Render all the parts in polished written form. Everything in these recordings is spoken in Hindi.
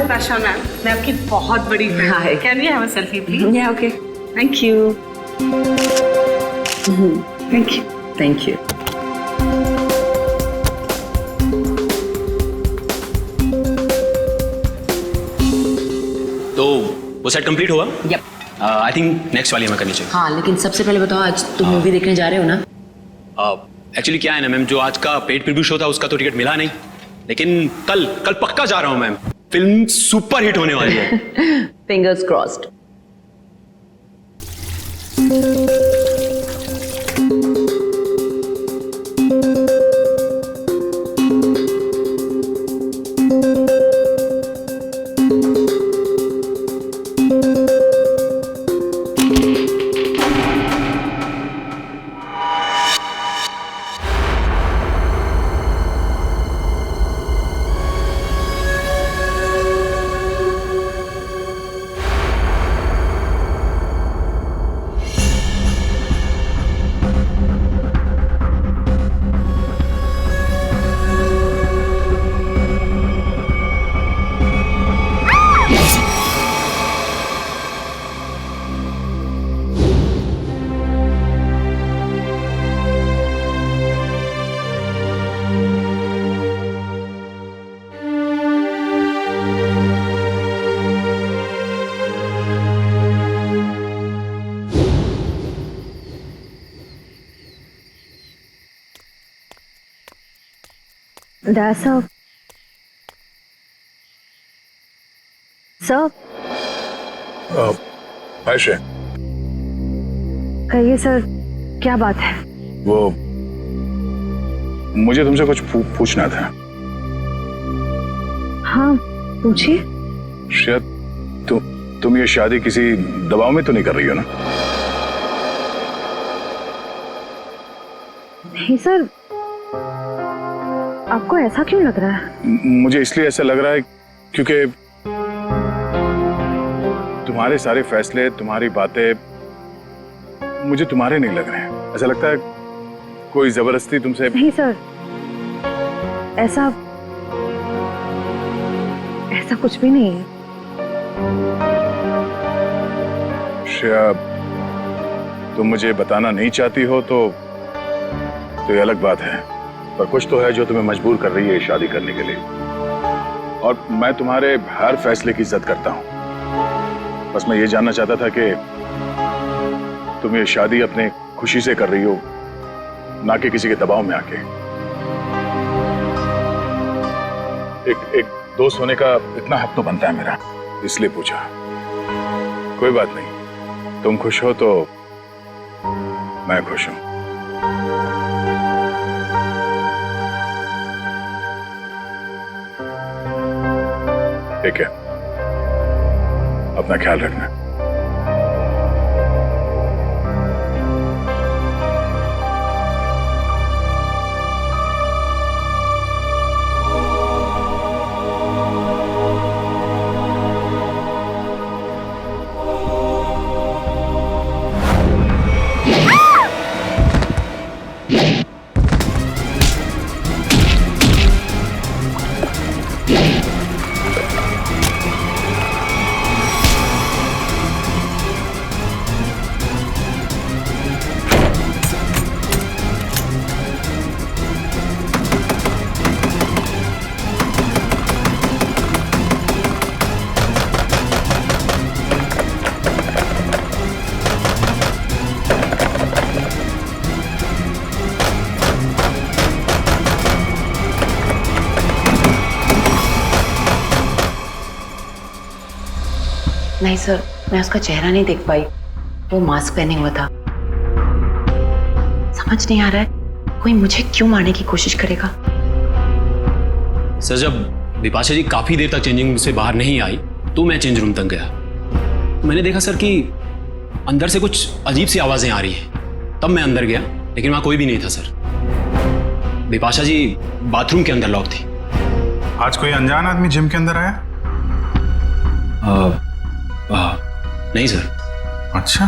नताशा मैम, मैं आपकी बहुत बड़ी फैन हूँ। Can we have a selfie please? या okay, thank you. Thank you, thank you. तो वो सेट कंप्लीट हुआ? यप। आई थिंक नेक्स्ट वाली हमें करनी चाहिए। हाँ, लेकिन सबसे पहले बताओ, आज तुम मूवी देखने जा रहे हो ना? एक्चुअली क्या है ना मैम, जो आज का पेड प्रीव्यू शो था उसका तो टिकट मिला नहीं, लेकिन कल पक्का जा रहा हूँ मैम। फिल्म सुपर हिट होने वाली है। Fingers crossed. Sir, sir Ayesha, कहिए सर, क्या बात है? वो मुझे तुमसे कुछ पूछना था। हाँ, पूछिए। शायद तुम ये शादी किसी दबाव में तो नहीं कर रही हो ना? नहीं सर, आपको ऐसा क्यों लग रहा है? मुझे इसलिए ऐसा लग रहा है क्योंकि तुम्हारे सारे फैसले, तुम्हारी बातें मुझे तुम्हारे नहीं लग रहे हैं। ऐसा लगता है कोई जबरदस्ती तुमसे। नहीं सर, ऐसा कुछ भी नहीं है। श्रेया, तुम मुझे बताना नहीं चाहती हो तो ये अलग बात है, पर कुछ तो है जो तुम्हें मजबूर कर रही है शादी करने के लिए। और मैं तुम्हारे हर फैसले की इज्जत करता हूं। बस मैं ये जानना चाहता था कि तुम ये शादी अपने खुशी से कर रही हो, ना कि किसी के दबाव में आके। एक दोस्त होने का इतना हक तो बनता है मेरा, इसलिए पूछा। कोई बात नहीं, तुम खुश हो तो मैं खुश हूं। ठीक है, अपना ख्याल रखना। नहीं सर, मैं उसका चेहरा नहीं देख पाई, वो मास्क पहने हुआ था। समझ नहीं आ रहा है कोई मुझे क्यों मारने की कोशिश करेगा। सर, जब बिपाशा जी काफी देर तक चेंजिंग रूम से बाहर नहीं आई तो मैं चेंज रूम तक गया। तो मैंने देखा सर कि अंदर से कुछ अजीब सी आवाजें आ रही हैं। तब मैं अंदर गया, लेकिन वहां कोई भी नहीं था सर। बिपाशा जी बाथरूम के अंदर लॉक थी। आज कोई अनजान आदमी जिम के अंदर आया? नहीं सर। अच्छा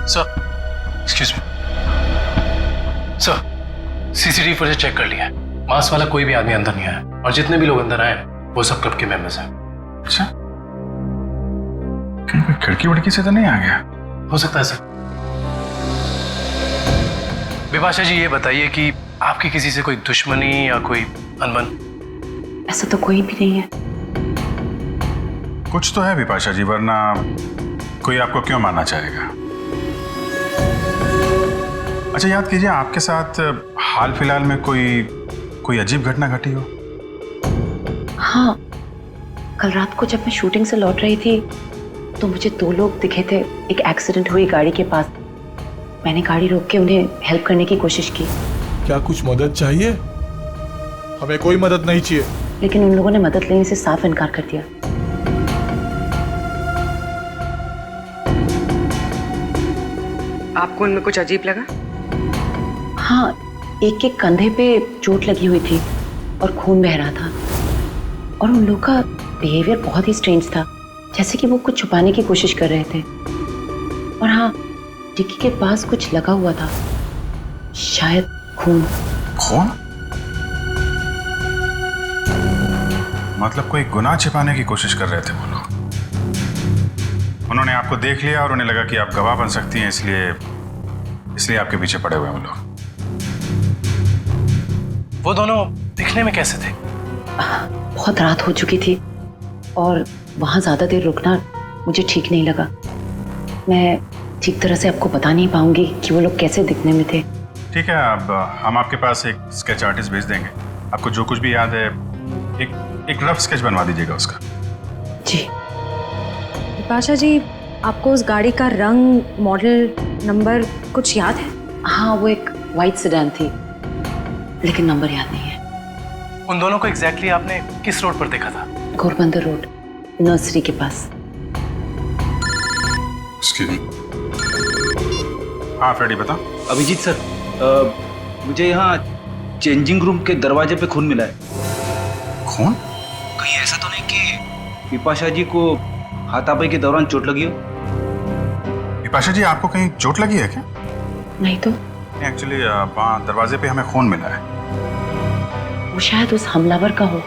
sir, excuse me sir, CCTV footage check कर लिया है। मास्क वाला कोई भी आदमी अंदर नहीं आया, और जितने भी लोग अंदर आए वो सब क्लब के मेंबर्स हैं। अच्छा, कहीं कोई खिड़की वड़की से तो नहीं आ गया? हो सकता है सर। विपाशा जी, ये बताइए कि आपकी किसी से कोई दुश्मनी या कोई अनबन? ऐसा तो कोई भी नहीं है। कुछ तो है विपाशा जी, वरना कोई आपको क्यों मानना चाहेगा? अच्छा, याद कीजिए, आपके साथ हाल फिलहाल में कोई अजीब घटना घटी हो? हाँ, कल रात को जब मैं शूटिंग से लौट रही थी तो मुझे 2 लोग दिखे थे एक एक्सीडेंट हुई गाड़ी के पास। मैंने गाड़ी रोक के उन्हें हेल्प करने की कोशिश की। क्या कुछ मदद चाहिए? हमें कोई मदद नहीं चाहिए। लेकिन उन लोगों ने मदद लेने से साफ इनकार कर दिया। आपको उनमें कुछ अजीब लगा? हाँ, एक के कंधे पे चोट लगी हुई थी और खून बह रहा था। और उन लोगों का बिहेवियर बहुत ही स्ट्रेंज था, जैसे कि वो कुछ छुपाने की कोशिश कर रहे थे। और हाँ, डिक्की के पास कुछ लगा हुआ था, शायद खून। खून? मतलब कोई गुनाह छिपाने की कोशिश कर रहे थे वो लोग। उन्होंने आपको देख लिया और उन्हें लगा कि आप गवाह बन सकती हैं, इसलिए आपके पीछे पड़े हुए हैं वो लोग। वो दोनों दिखने में कैसे थे? बहुत रात हो चुकी थी और वहाँ ज़्यादा देर रुकना मुझे ठीक नहीं लगा। मैं ठीक तरह से आपको बता नहीं पाऊंगी कि वो लोग कैसे दिखने में थे। ठीक है, अब हम आपके पास एक स्केच आर्टिस्ट भेज देंगे। आपको जो कुछ भी याद है एक रफ स्केच बनवा दीजिएगा उसका। जी। विपाशा जी, आपको उस गाड़ी का रंग, मॉडल, नंबर कुछ याद है? हाँ, वो एक वाइट सेडान थी, लेकिन नंबर याद नहीं है। उन दोनों को एग्जैक्टली आपने किस रोड पर देखा था? घोरबंदर रोड, नर्सरी के पास। हाँ फ्रेडी, बता। अभिजीत सर, मुझे यहाँ चेंजिंग रूम के दरवाजे पे खून मिला है। खून? कहीं ऐसा तो नहीं कि विपाशा जी को हाथापाई के दौरान चोट लगी हो? विपाशा जी, आपको कहीं चोट लगी है क्या? नहीं तो। एक्चुअली वहाँ दरवाजे पे हमें खून मिला है। वो शायद उस हमलावर का हो।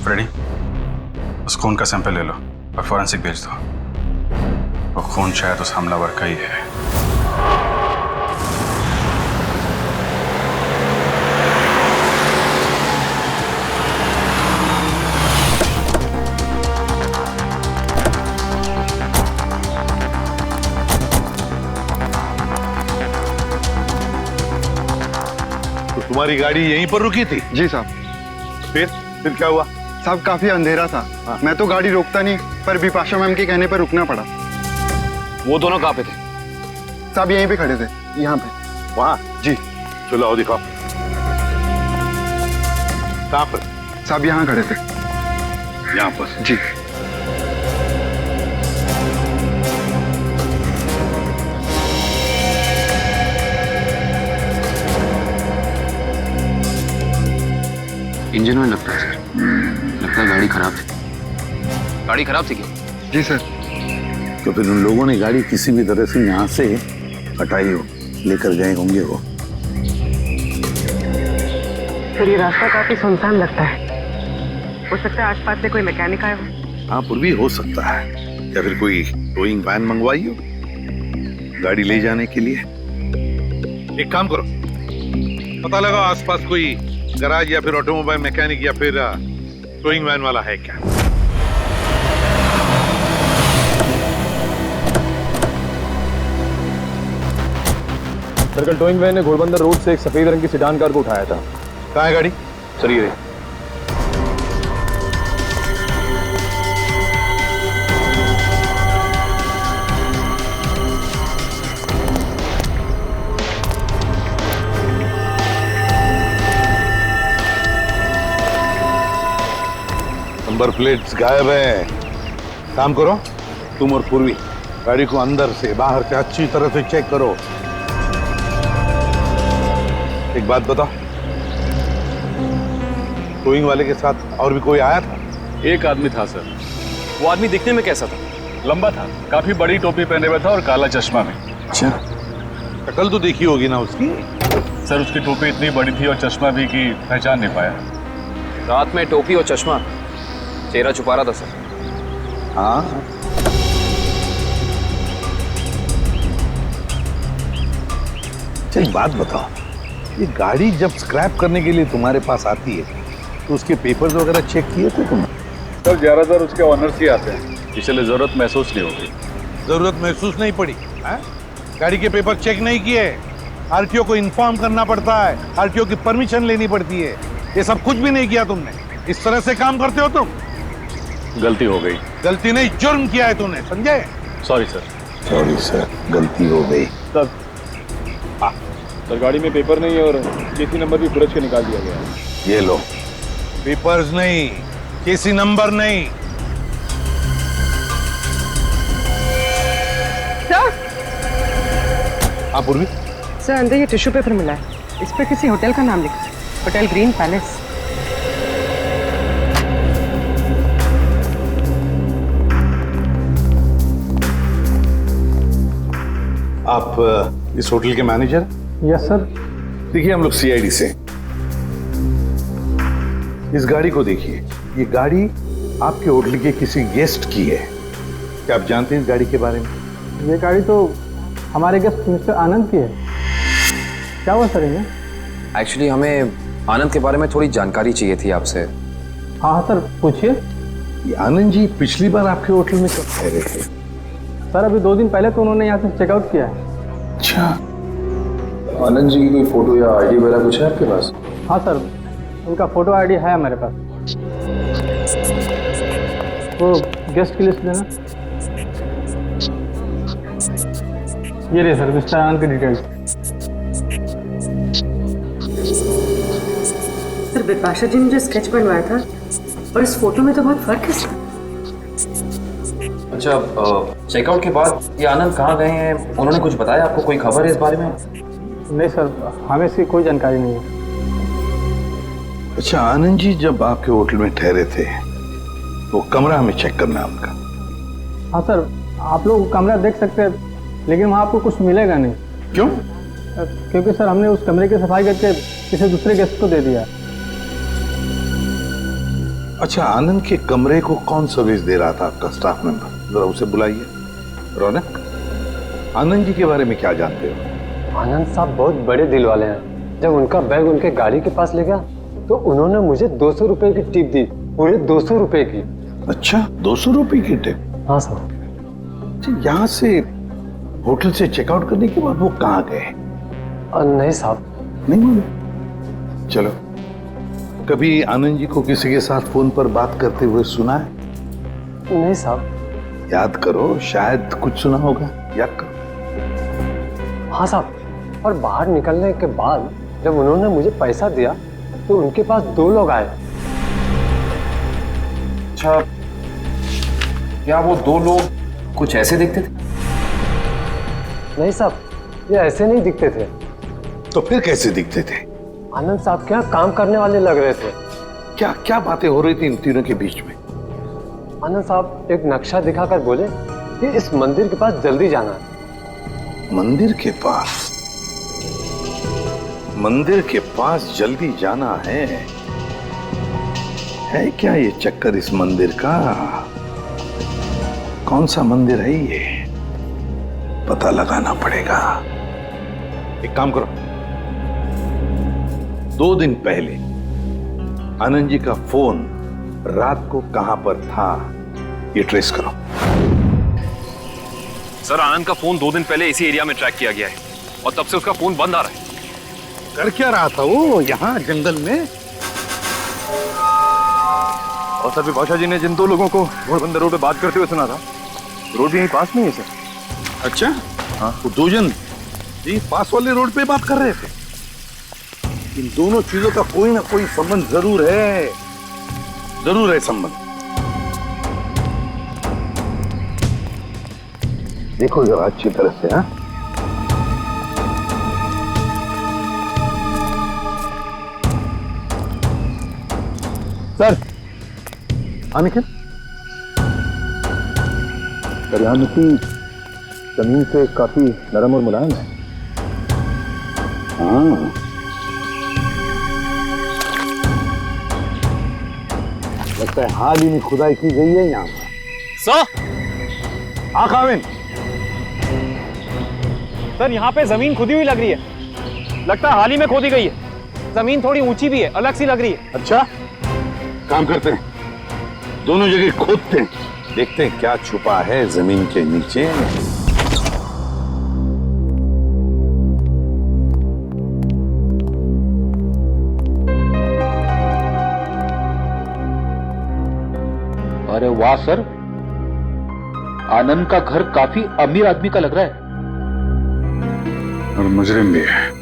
फ्रेडी, उस खून का सैंपल ले लो और फॉरेंसिक भेज दो। वो खून शायद उस हमलावर का ही है। तो तुम्हारी गाड़ी यहीं पर रुकी थी? जी साहब। फिर क्या हुआ? साहब, काफी अंधेरा था। हाँ। मैं तो गाड़ी रोकता नहीं, पर विपाशा मैम के कहने पर रुकना पड़ा। वो दोनों कहाँ पे थे? साहब यहीं पे खड़े थे, यहाँ पे। वहाँ? जी। चलो आओ दिखाओ। कहाँ पर? साहब यहाँ खड़े थे। यहाँ पर? जी। इंजन में लगता है सर। लगता है गाड़ी खराब थी। गाड़ी खराब थी क्या? जी सर। तो फिर उन लोगों ने गाड़ी किसी भी तरह से यहाँ से हटाई हो, लेकर गए होंगे वो। फिर ये रास्ता काफी सुनसान लगता है। हो सकता है आसपास से कोई मैकेनिक आया हो। हाँ, पूर्वी हो सकता है, या फिर कोई टोइंग वैन मंगवाई हो गाड़ी ले जाने के लिए। एक काम करो, पता लगाओ आसपास कोई गराज या फिर ऑटोमोबाइल मैकेनिक या फिर टोइंग वैन वाला है क्या। सर्कल टोइंग वैन ने घोड़बंदर रोड से एक सफेद रंग की सेडान कार को उठाया था। कहाँ है गाड़ी? सर ये नंबर प्लेट्स गायब हैं। काम करो, तुम और पूर्वी गाड़ी को अंदर से बाहर से अच्छी तरह से चेक करो। एक बात बताओ, टोइंग वाले के साथ और भी कोई आया था? एक आदमी था सर। वो आदमी दिखने में कैसा था? लंबा था, काफी बड़ी टोपी पहने हुआ था और काला चश्मा में। अच्छा, शक्ल तो देखी होगी ना उसकी? सर उसकी टोपी इतनी बड़ी थी और चश्मा भी कि पहचान नहीं पाया। रात में टोपी और चश्मा, चेहरा छुपा रहा था सर। हाँ, एक बात बताओ, ये गाड़ी जब स्क्रैप करने के लिए तुम्हारे पास आती है तो उसके पेपर्स वगैरह चेक किए थे तुमने? सर ज्यादातर उसके ऑनर्स ही आते हैं, इसलिए जरूरत महसूस नहीं होगी। जरूरत महसूस नहीं पड़ी है? गाड़ी के पेपर चेक नहीं किए? आरटीओ को इन्फॉर्म करना पड़ता है, आरटीओ की परमिशन लेनी पड़ती है, ये सब कुछ भी नहीं किया तुमने। इस तरह से काम करते हो तुम? गलती हो गई। गलती नहीं, जुर्म किया है तुमने, समझे? Sorry sir. सॉरी सर, गलती हो गई। सर सर गाड़ी में पेपर नहीं है और केसी नंबर भी फुरज के निकाल दिया गया है। ये लो, पेपर्स नहीं, केसी नंबर नहीं। सर पूर्वी, सर अंदर ये टिश्यू पेपर मिला है, इस पर किसी होटल का नाम लिखा है, होटल ग्रीन पैलेस। आप इस होटल के मैनेजर? Yes sir. देखिए, हम लोग सीआईडी से। इस गाड़ी को देखिए, ये गाड़ी आपके होटल के किसी गेस्ट की है। क्या आप जानते हैं इस गाड़ी के बारे में? ये गाड़ी तो हमारे गेस्ट मिस्टर आनंद की है। क्या हुआ सर ये? एक्चुअली हमें आनंद के बारे में थोड़ी जानकारी चाहिए थी आपसे। हाँ हाँ सर, पूछिए। ये आनंद जी पिछली बार आपके होटल में कब ठहरे थे? सर अभी 2 दिन पहले तो उन्होंने यहाँ से चेकआउट किया है। अच्छा, आनंद जी की कोई फोटो या आईडी वगैरह कुछ है आपके पास? हाँ सर, उनका फोटो आईडी है हमारे पास। वो गेस्ट की लिस्ट देना। ये रही सर मिस्टर आनंद की डिटेल्स। सर बिपाशा जी ने जो स्केच बनवाया था और इस फोटो में तो बहुत फर्क है सर। अच्छा, चेकआउट के बाद ये आनंद कहाँ गए हैं, उन्होंने कुछ बताया आपको? कोई खबर है इस बारे में? नहीं सर, हमें इसकी कोई जानकारी नहीं है। अच्छा, आनंद जी जब आपके होटल में ठहरे थे वो कमरा हमें चेक करना है उनका। हाँ सर, आप लोग कमरा देख सकते हैं, लेकिन वहाँ आपको कुछ मिलेगा नहीं। क्यों? क्योंकि सर हमने उस कमरे की सफाई करके किसी दूसरे गेस्ट को दे दिया। अच्छा, आनंद के कमरे को कौन सर्विस दे रहा था आपका स्टाफ मेंबर? जरा उसे बुलाइए। रौनक, आनंद जी के बारे में क्या जानते हो? आनंद साहब बहुत बड़े दिल वाले हैं। जब उनका बैग उनके गाड़ी के पास ले गया तो उन्होंने मुझे 200 रुपए की टिप दी, पूरे 200 रुपए की। अच्छा, 200 रुपए की टिप? हाँ सर। अच्छा, यहाँ से होटल से चेकआउट करने के बाद वो कहाँ गए? नहीं साहब, नहीं मालूम। चलो, कभी आनंद जी को किसी के साथ फोन पर बात करते हुए सुना है? नहीं साहब। याद करो, शायद कुछ सुना होगा, याद करो। हाँ साहब, और बाहर निकलने के बाद जब उन्होंने मुझे पैसा दिया तो उनके पास 2 लोग आए। अच्छा, क्या वो 2 लोग कुछ ऐसे दिखते थे? नहीं साहब, ये ऐसे नहीं दिखते थे। तो फिर कैसे दिखते थे? आनंद साहब के यहाँ काम करने वाले लग रहे थे। क्या क्या बातें हो रही थी इन तीनों के बीच में? आनंद साहब एक नक्शा दिखाकर बोले कि इस मंदिर के पास जल्दी जाना है। मंदिर के पास? मंदिर के पास जल्दी जाना है क्या ये चक्कर इस मंदिर का? कौन सा मंदिर है ये? पता लगाना पड़ेगा। एक काम करो, 2 दिन पहले आनंद जी का फोन रात को कहां पर था ये ट्रेस करो। सर आनंद का फोन 2 दिन पहले इसी एरिया में ट्रैक किया गया है और तब से उसका फोन बंद आ रहा है। कर क्या रहा था वो यहाँ जंगल में? और सर विपाशा जी ने जिन 2 लोगों को घोड़बंदर रोड पे बात करते हुए सुना था, रोड भी यहीं पास में है सर। अच्छा, हाँ, वो 2 जन जी पास वाले रोड पे बात कर रहे थे। इन दोनों चीजों का कोई ना कोई संबंध जरूर है, जरूर है संबंध। देखो जरा अच्छी तरह से। हाँ, हाँ निखिल, दरिया मिट्टी जमीन से काफी नरम और मुलायम है। हाँ, लगता है हाल ही में खुदाई की गई है यहाँ पर। सर, हाँ खाविन, सर यहाँ पे जमीन खुदी हुई लग रही है। लगता है हाल ही में खोदी गई है। जमीन थोड़ी ऊंची भी है, अलग सी लग रही है। अच्छा काम करते हैं, दोनों जगह खोदते हैं, देखते हैं क्या छुपा है जमीन के नीचे। अरे वाह सर, आनंद का घर काफी अमीर आदमी का लग रहा है। और मुजरिम भी है।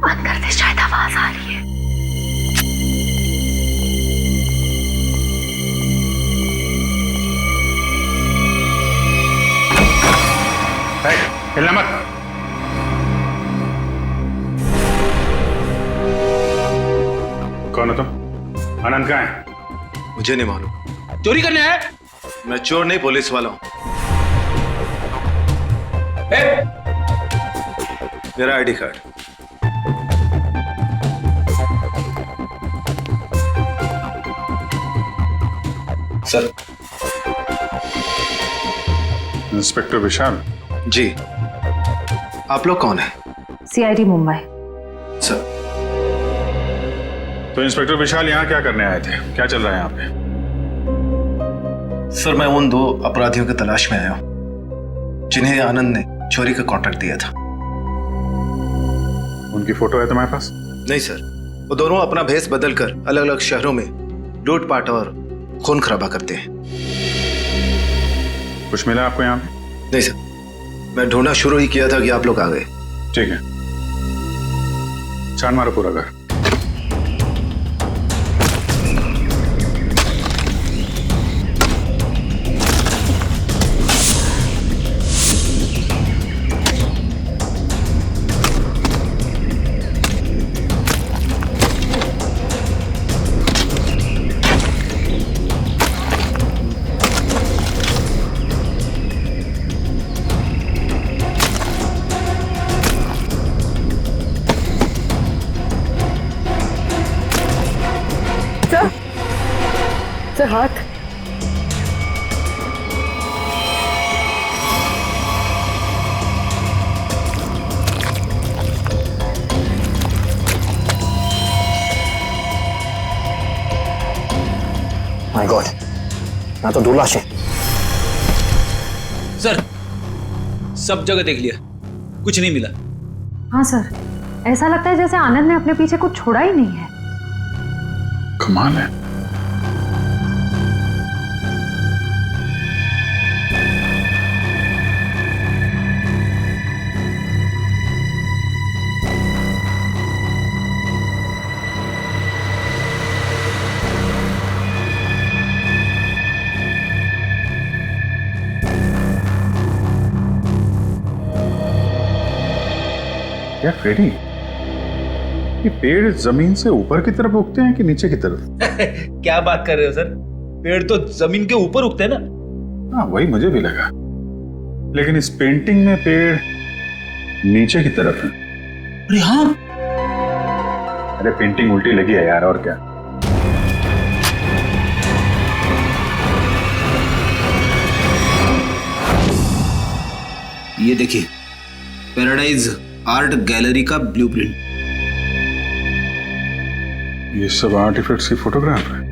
अंदर से शायद आवाज आ रही है। हिलना मत। कौन हो तुम? आनंद कहाँ है? मुझे नहीं मालूम। चोरी करने आया? मैं चोर नहीं, पुलिस वाला हूं। मेरा आईडी कार्ड। सर। इंस्पेक्टर विशाल जी, आप लोग कौन है? सीआईडी मुंबई। सर, तो इंस्पेक्टर विशाल यहाँ क्या करने आए थे? क्या चल रहा है यहाँ पे? सर मैं उन दो अपराधियों की तलाश में आया हूं जिन्हें आनंद ने चोरी का कॉन्ट्रैक्ट दिया था। उनकी फोटो है तुम्हारे पास? नहीं सर, वो दोनों अपना भेस बदलकर अलग अलग शहरों में लूटपाट और खून खराबा करते हैं। कुछ मिला आपको यहाँ पे? नहीं सर, मैं ढूंढना शुरू ही किया था कि आप लोग आ गए। ठीक है, छान मारो पूरा घर। सर हाथ। माय गॉड, यहाँ तो 2 लाशें। सर, सब जगह देख लिया, कुछ नहीं मिला। हाँ सर, ऐसा लगता है जैसे आनंद ने अपने पीछे कुछ छोड़ा ही नहीं है। कमाल है। क्या फ्रेडी, ये पेड़ जमीन से ऊपर की तरफ उगते हैं कि नीचे की तरफ? क्या बात कर रहे हो सर, पेड़ तो जमीन के ऊपर उगते हैं ना। हाँ वही मुझे भी लगा, लेकिन इस पेंटिंग में पेड़ नीचे की तरफ है। अरे हाँ, अरे पेंटिंग उल्टी लगी है यार, और क्या। ये देखिए, पैराडाइज आर्ट गैलरी का ब्लूप्रिंट। ये सब आर्टिफैक्ट्स की फोटोग्राफ है।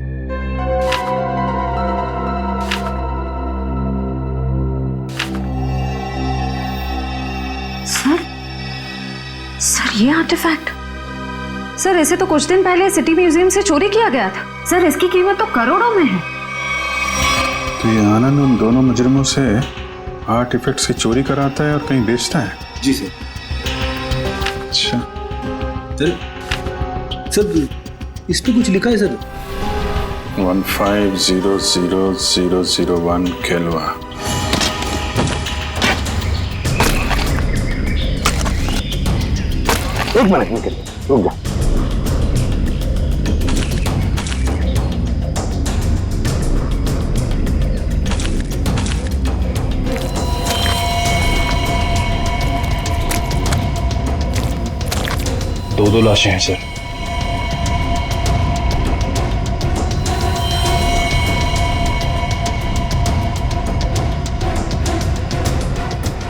सर ये आर्टिफैक्ट, सर इसे तो कुछ दिन पहले सिटी म्यूजियम से चोरी किया गया था। सर इसकी कीमत तो करोड़ों में है। तो ये आनंद उन दोनों मुजरिमों से आर्टिफैक्ट्स की चोरी कराता है और कहीं बेचता है? जी सर। अच्छा सर, इस पे कुछ लिखा है सर। 15000001 केल्वा। एक मिनट निकल, रुक जा। दो लाशें हैं सर।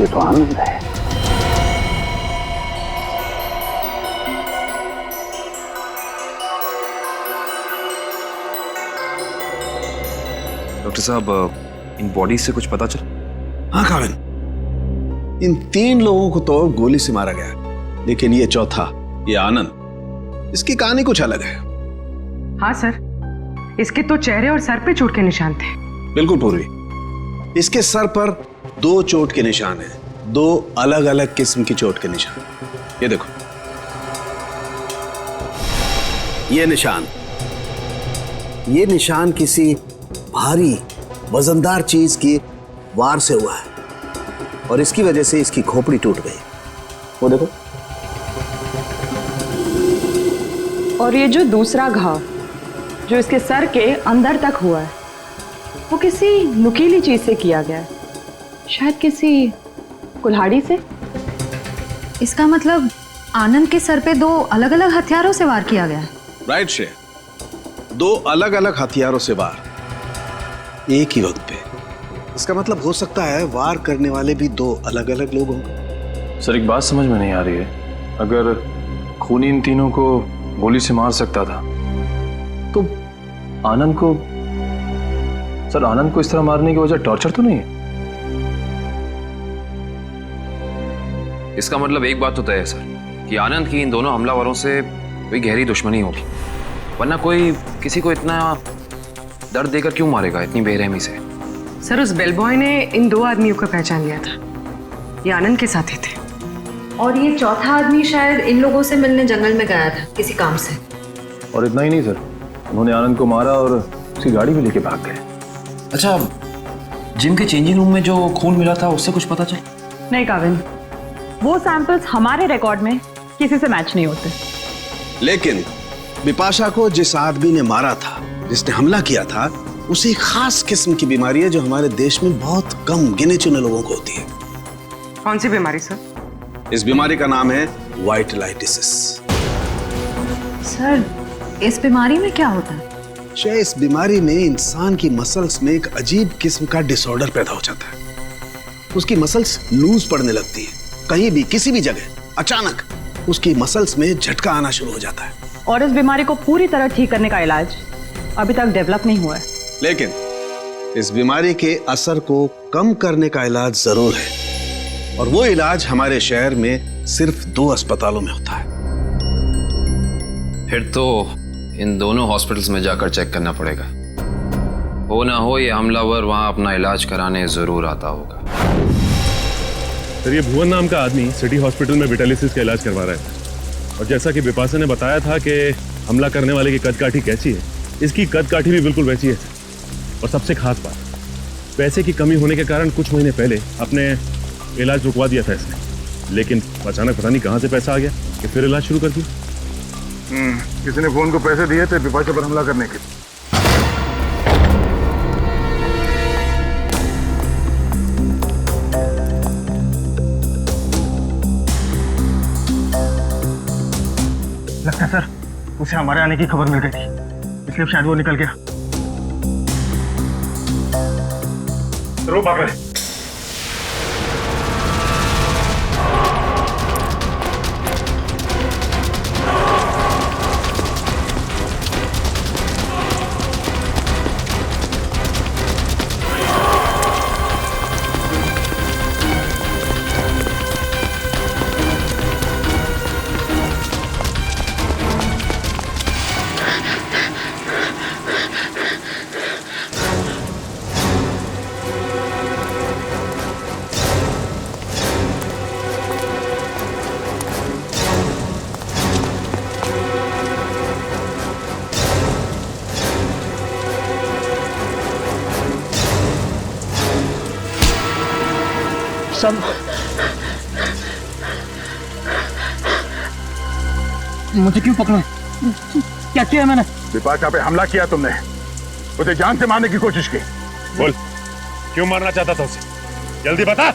ये तो आनंद है। डॉक्टर साहब, इन बॉडीज से कुछ पता चला? हाँ काविन, इन 3 लोगों को तो गोली से मारा गया, लेकिन ये चौथा, ये आनंद, इसकी कहानी कुछ अलग है। हाँ सर, इसके तो चेहरे और सर पे चोट के निशान थे। बिल्कुल पूर्वी, इसके सर पर 2 चोट के निशान हैं, 2 अलग अलग किस्म की चोट के निशान। ये देखो, ये निशान किसी भारी वजनदार चीज की वार से हुआ है और इसकी वजह से इसकी खोपड़ी टूट गई। वो देखो। और ये जो दूसरा घाव जो इसके सर के अंदर तक हुआ है, वो किसी नुकीली चीज से किया गया है, शायद किसी कुल्हाड़ी से। इसका मतलब आनंद के सर पे 2 अलग अलग हथियारों से वार किया गया है। राइट श्रेया, 2 अलग अलग हथियारों से वार एक ही वक्त पे। इसका मतलब हो सकता है वार करने वाले भी 2 अलग अलग लोग होंगे। सर एक बात समझ में नहीं आ रही है, अगर खूनी इन तीनों को गोली से मार सकता था तो आनंद को, सर आनंद को इस तरह मारने की वजह टॉर्चर तो नहीं है? इसका मतलब एक बात तो तय है सर कि आनंद की इन दोनों हमलावरों से कोई गहरी दुश्मनी होगी, वरना कोई किसी को इतना दर्द देकर क्यों मारेगा इतनी बेरहमी से? सर उस बेलबॉय ने इन 2 आदमियों को पहचान लिया था, ये आनंद के साथी थे। और ये चौथा आदमी शायद इन लोगों से मिलने जंगल में गया था किसी काम से। और इतना ही नहीं सर, उन्होंने आनंद को मारा और उसकी गाड़ी भी लेके भाग गए। अच्छा, जिम के चेंजिंग रूम में जो खून मिला था उससे कुछ पता चला? नहीं काविन, वो सैंपल्स हमारे रिकॉर्ड में किसी से मैच नहीं होते। लेकिन बिपाशा को जिस आदमी ने मारा था, जिसने हमला किया था, उसे एक खास किस्म की बीमारी है जो हमारे देश में बहुत कम गिने चुने लोगों को होती है। कौन सी बीमारी सर? इस बीमारी का नाम है वाइटलाइटिसिस। सर इस बीमारी में क्या होता है? इस बीमारी में इंसान की मसल्स में एक अजीब किस्म का डिसऑर्डर पैदा हो जाता है। उसकी मसल्स लूज पड़ने लगती है, कहीं भी किसी भी जगह अचानक उसकी मसल्स में झटका आना शुरू हो जाता है। और इस बीमारी को पूरी तरह ठीक करने का इलाज अभी तक डेवलप नहीं हुआ है। लेकिन इस बीमारी के असर को कम करने का इलाज जरूर है, और वो इलाज हमारे शहर में सिर्फ 2 अस्पतालों में होता है। फिर तो इन दोनों हॉस्पिटल्स में जाकर चेक करना पड़ेगा। हो ना हो ये हमलावर वहां अपना इलाज कराने जरूर आता होगा। सर ये भुवन नाम का आदमी सिटी हॉस्पिटल में विटालिसिस का इलाज करवा रहा है, और जैसा कि बिपाशा ने बताया था कि हमला करने वाले की कदकाठी कैसी है, इसकी कदकाठी भी बिल्कुल वैसी है। और सबसे खास बात, पैसे की कमी होने के कारण कुछ महीने पहले अपने इलाज रुकवा दिया था इसने, लेकिन अचानक पता नहीं कहां से पैसा आ गया कि फिर इलाज शुरू कर दिया। किसी ने फोन को पैसे दिए थे बिपाशा पर हमला करने के। लगता है सर उसे हमारे आने की खबर मिल गई थी, इसलिए शायद वो निकल गया। रो भाग रहे। मुझे क्यों पकड़ा? क्या किया मैंने? बिपाशा पे हमला किया तुमने, उसे जान से मारने की कोशिश की। बोल, क्यों मारना चाहता था उसे? जल्दी बता।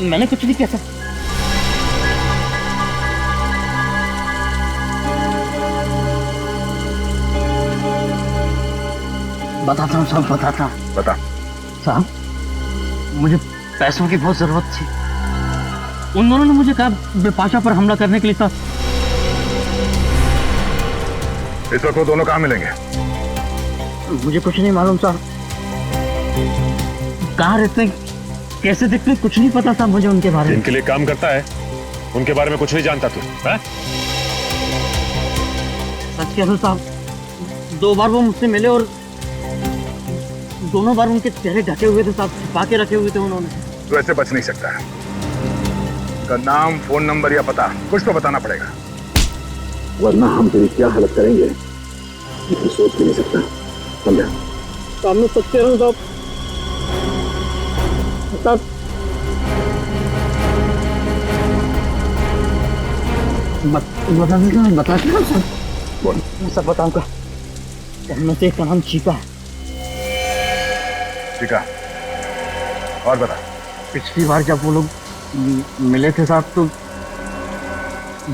मैंने कुछ नहीं किया सर। बताता हूँ साहब, बताता हूँ। बता। साहब, मुझे पैसों की बहुत जरूरत थी। उन दोनों ने मुझे कहा बिपाशा पर हमला करने के लिए था। इस वक्त वो दोनों कहाँ मिलेंगे? मुझे कुछ नहीं मालूम साहब, कहाँ रहते हैं, कैसे दिखते हैं, कुछ नहीं पता था मुझे उनके बारे में। इनके लिए काम करता है, उनके बारे में कुछ नहीं जानता तू? सच कह रहा हूं साहब, 2 बार वो मुझसे मिले और दोनों बार उनके चेहरे ढके हुए थे साहब, छिपा के रखे हुए थे उन्होंने। तो ऐसे बच नहीं सकता है। का नाम, फोन नंबर या पता कुछ तो बताना पड़ेगा, वरना हम तेरी क्या हालत करेंगे ये सोच भी नहीं सकता। समझा? सामने सच कह रहा हूं साहब। बता सर। बोल। मैं सब बताऊंगा। उनमें से एक का नाम चीका है। चीका? और बता। पिछली बार जब वो लोग मिले थे साहब तो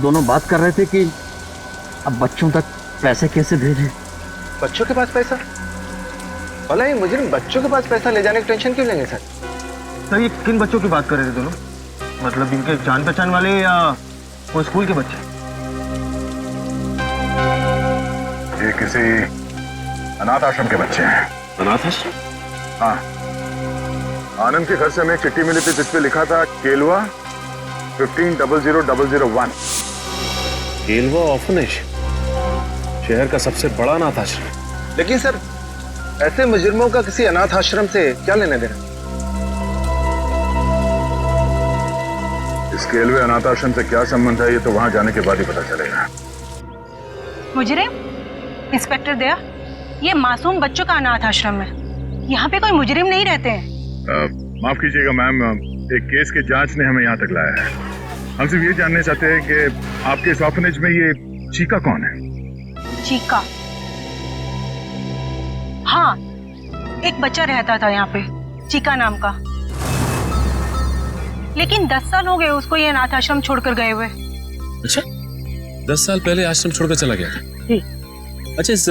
दोनों बात कर रहे थे कि अब बच्चों तक पैसे कैसे भेजें। बच्चों के पास पैसा? भला ये मुजरिम बच्चों के पास पैसा ले जाने की टेंशन क्यों लेंगे सर? सर ये किन बच्चों की बात कर रहे थे दोनों? मतलब इनके जान पहचान वाले या वो स्कूल के बच्चे? ये किसी अनाथ आश्रम के बच्चे हैं। अनाथ आश्रम? हाँ, आनंद के घर से हमें एक चिट्ठी मिली थी जिसपे लिखा था केलवा 150001। केलवा ऑर्फनेज, शहर का सबसे बड़ा अनाथ आश्रम। लेकिन सर ऐसे मुजरिमों का किसी अनाथ आश्रम से क्या लेने देना? इस केलवे अनाथ आश्रम से क्या संबंध है ये तो वहां जाने के बाद ही पता चलेगा। मुजरिम? इंस्पेक्टर दया, ये मासूम बच्चों का अनाथ आश्रम है, यहाँ पे कोई मुजरिम नहीं रहते हैं। माफ कीजिएगा मैम, एक केस के जांच ने हमें यहाँ तक लाया है। हम सिर्फ ये जानना चाहते हैं कि आपके इस ऑर्फनेज में ये चीका कौन है? चीका? हाँ, एक बच्चा रहता था यहाँ पे, चीका नाम का। लेकिन 10 साल हो गए उसको ये अनाथ आश्रम छोड़कर गए हुए। अच्छा, 10 साल पहले आश्रम छोड़कर चला गया था? जी। अच्छा, इस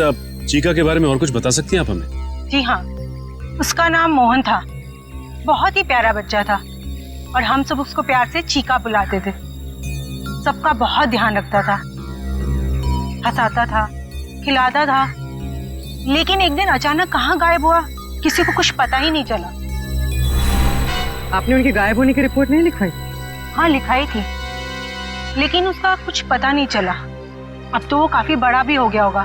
चीका के बारे में और कुछ बता सकती हैं आप हमें? जी हाँ, उसका नाम मोहन था, बहुत ही प्यारा बच्चा था और हम सब उसको प्यार से चीका बुलाते थे। सबका बहुत ध्यान रखता था, हंसाता था, खिलाता था। लेकिन एक दिन अचानक कहाँ गायब हुआ किसी को कुछ पता ही नहीं चला। आपने उनके गायब होने की रिपोर्ट नहीं लिखवाई? हाँ, लिखाई थी, लेकिन उसका कुछ पता नहीं चला। अब तो वो काफी बड़ा भी हो गया होगा।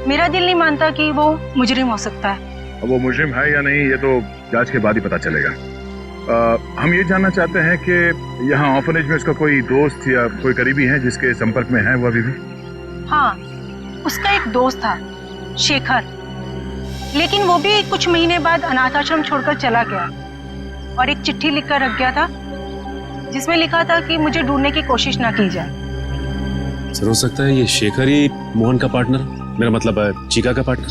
मेरा दिल नहीं मानता कि वो मुजरिम हो सकता है। अब वो मुजरिम है या नहीं ये तो जांच के बाद ही पता चलेगा। हम ये जानना चाहते हैं कि यहाँ ऑर्फनेज में उसका कोई दोस्त या कोई करीबी है जिसके संपर्क में है वो अभी भी? हाँ, उसका एक दोस्त था, शेखर, लेकिन वो भी कुछ महीने बाद अनाथ आश्रम छोड़कर चला गया और एक चिट्ठी लिखकर रख गया था जिसमें लिखा था कि मुझे ढूंढने की कोशिश ना की जाए। सर, हो सकता है ये शेखर ही मोहन का पार्टनर, मेरा मतलब है चीका का पार्टनर।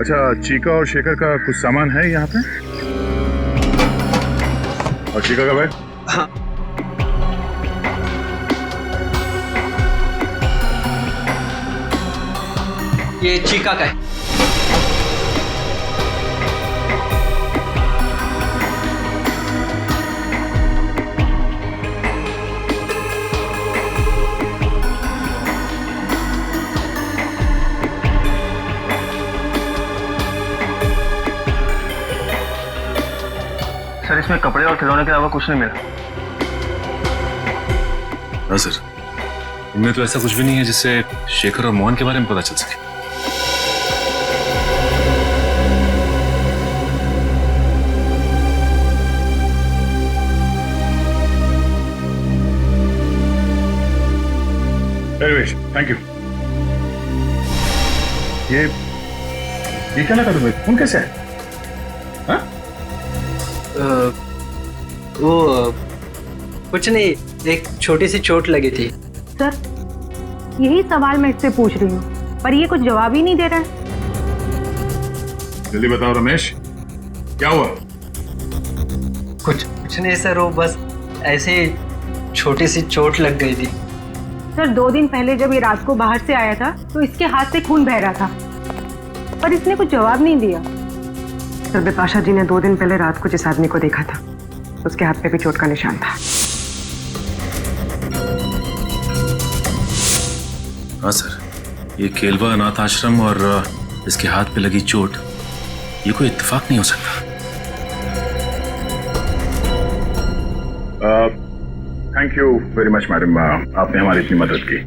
अच्छा, चीका और शेखर का कुछ सामान है यहाँ पे? और चीका का बैग? हाँ। ये चीका का है। सर, इसमें कपड़े और खिलौने के अलावा कुछ नहीं मिला। हाँ सर, इनमें तो ऐसा कुछ भी नहीं है जिससे शेखर और मोहन के बारे में पता चल सके। Thank you. ये क्या लगा तुम्हें? फोन कैसे है? हाँ? वो कुछ नहीं, एक छोटी सी चोट लगी थी। सर, यही सवाल मैं इससे पूछ रही हूँ, पर ये कुछ जवाब ही नहीं दे रहा है। जल्दी बताओ रमेश, क्या हुआ? कुछ नहीं सर, वो बस ऐसे ही छोटी सी चोट लग गई थी। सर, 2 दिन पहले जब ये रात को बाहर से आया था तो इसके हाथ से खून बह रहा था, पर इसने कुछ जवाब नहीं दिया। सर, बिपाशा जी ने 2 दिन पहले रात को जिस आदमी को देखा था उसके हाथ पे भी चोट का निशान था। हाँ सर, ये केलवा अनाथ आश्रम और इसके हाथ पे लगी चोट, ये कोई इत्तेफाक नहीं हो सकता। Thank you very much madam, आपने हमारी इतनी मदद की।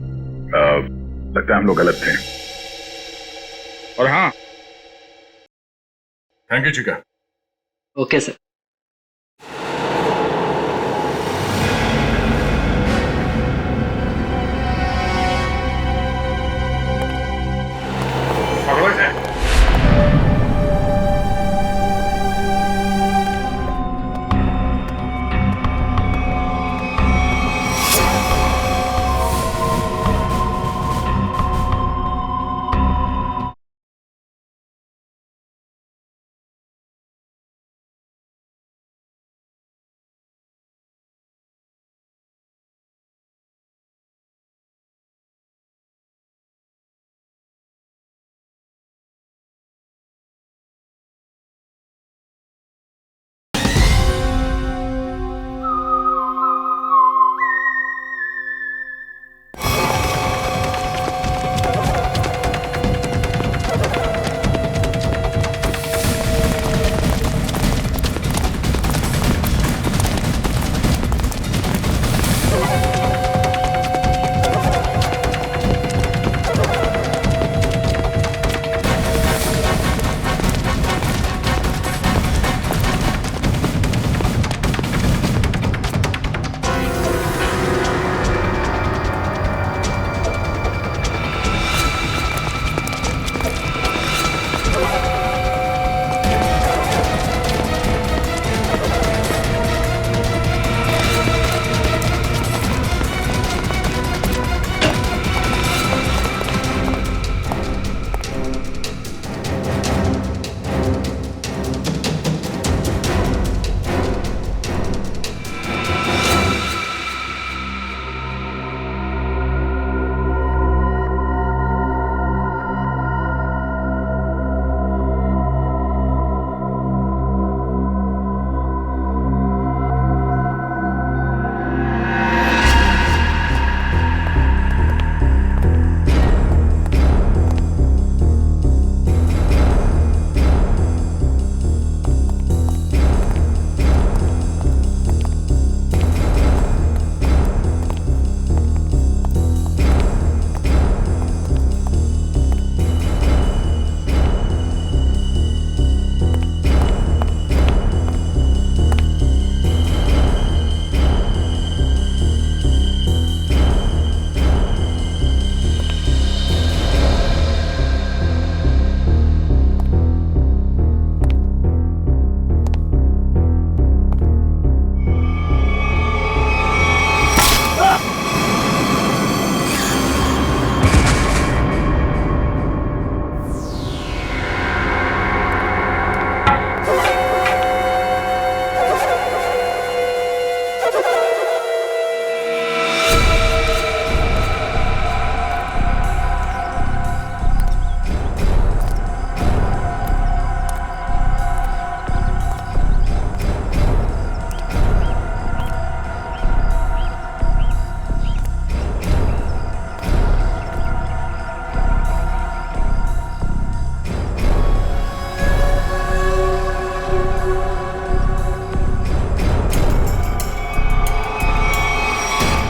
लगता है हम लोग गलत थे। और हाँ, थैंक यू चिका। Okay sir.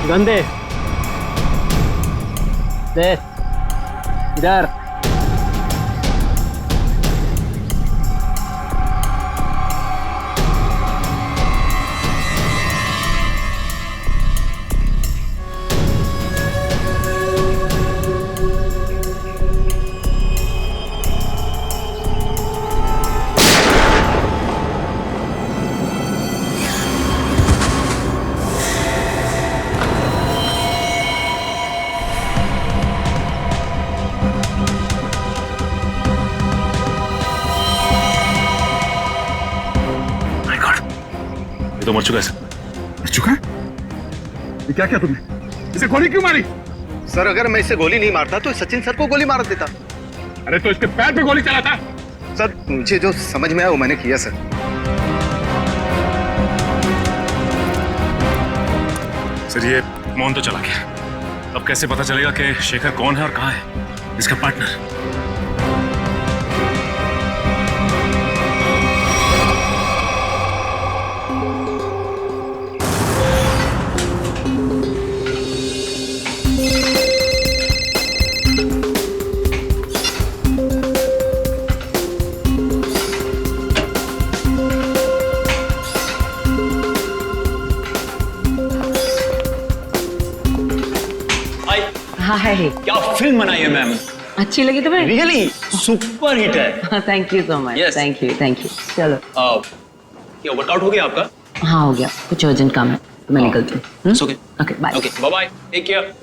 गंदे दे इधर। तो मर चुका है सर। मर चुका है? ये क्या किया तुमने? इसे गोली क्यों मारी? सर अगर मैं इसे गोली नहीं मारता तो सचिन सर को गोली मार देता। अरे तो इसके पैर पे गोली चलाता। सर मुझे जो समझ में आया वो मैंने किया सर। सर ये मोहन तो चला गया, अब कैसे पता चलेगा कि शेखर कौन है और कहाँ है इसका पार्टनर? हाय। क्या फिल्म बनाई है मैम? अच्छी लगी तुम्हें? रियली सुपर हिट है। Thank you so much. Thank you. चलो क्या वर्कआउट हो गया आपका? हाँ हो गया, कुछ अर्जेंट काम है तो मैं निकलती हूँ। Okay bye. Okay bye bye, take care.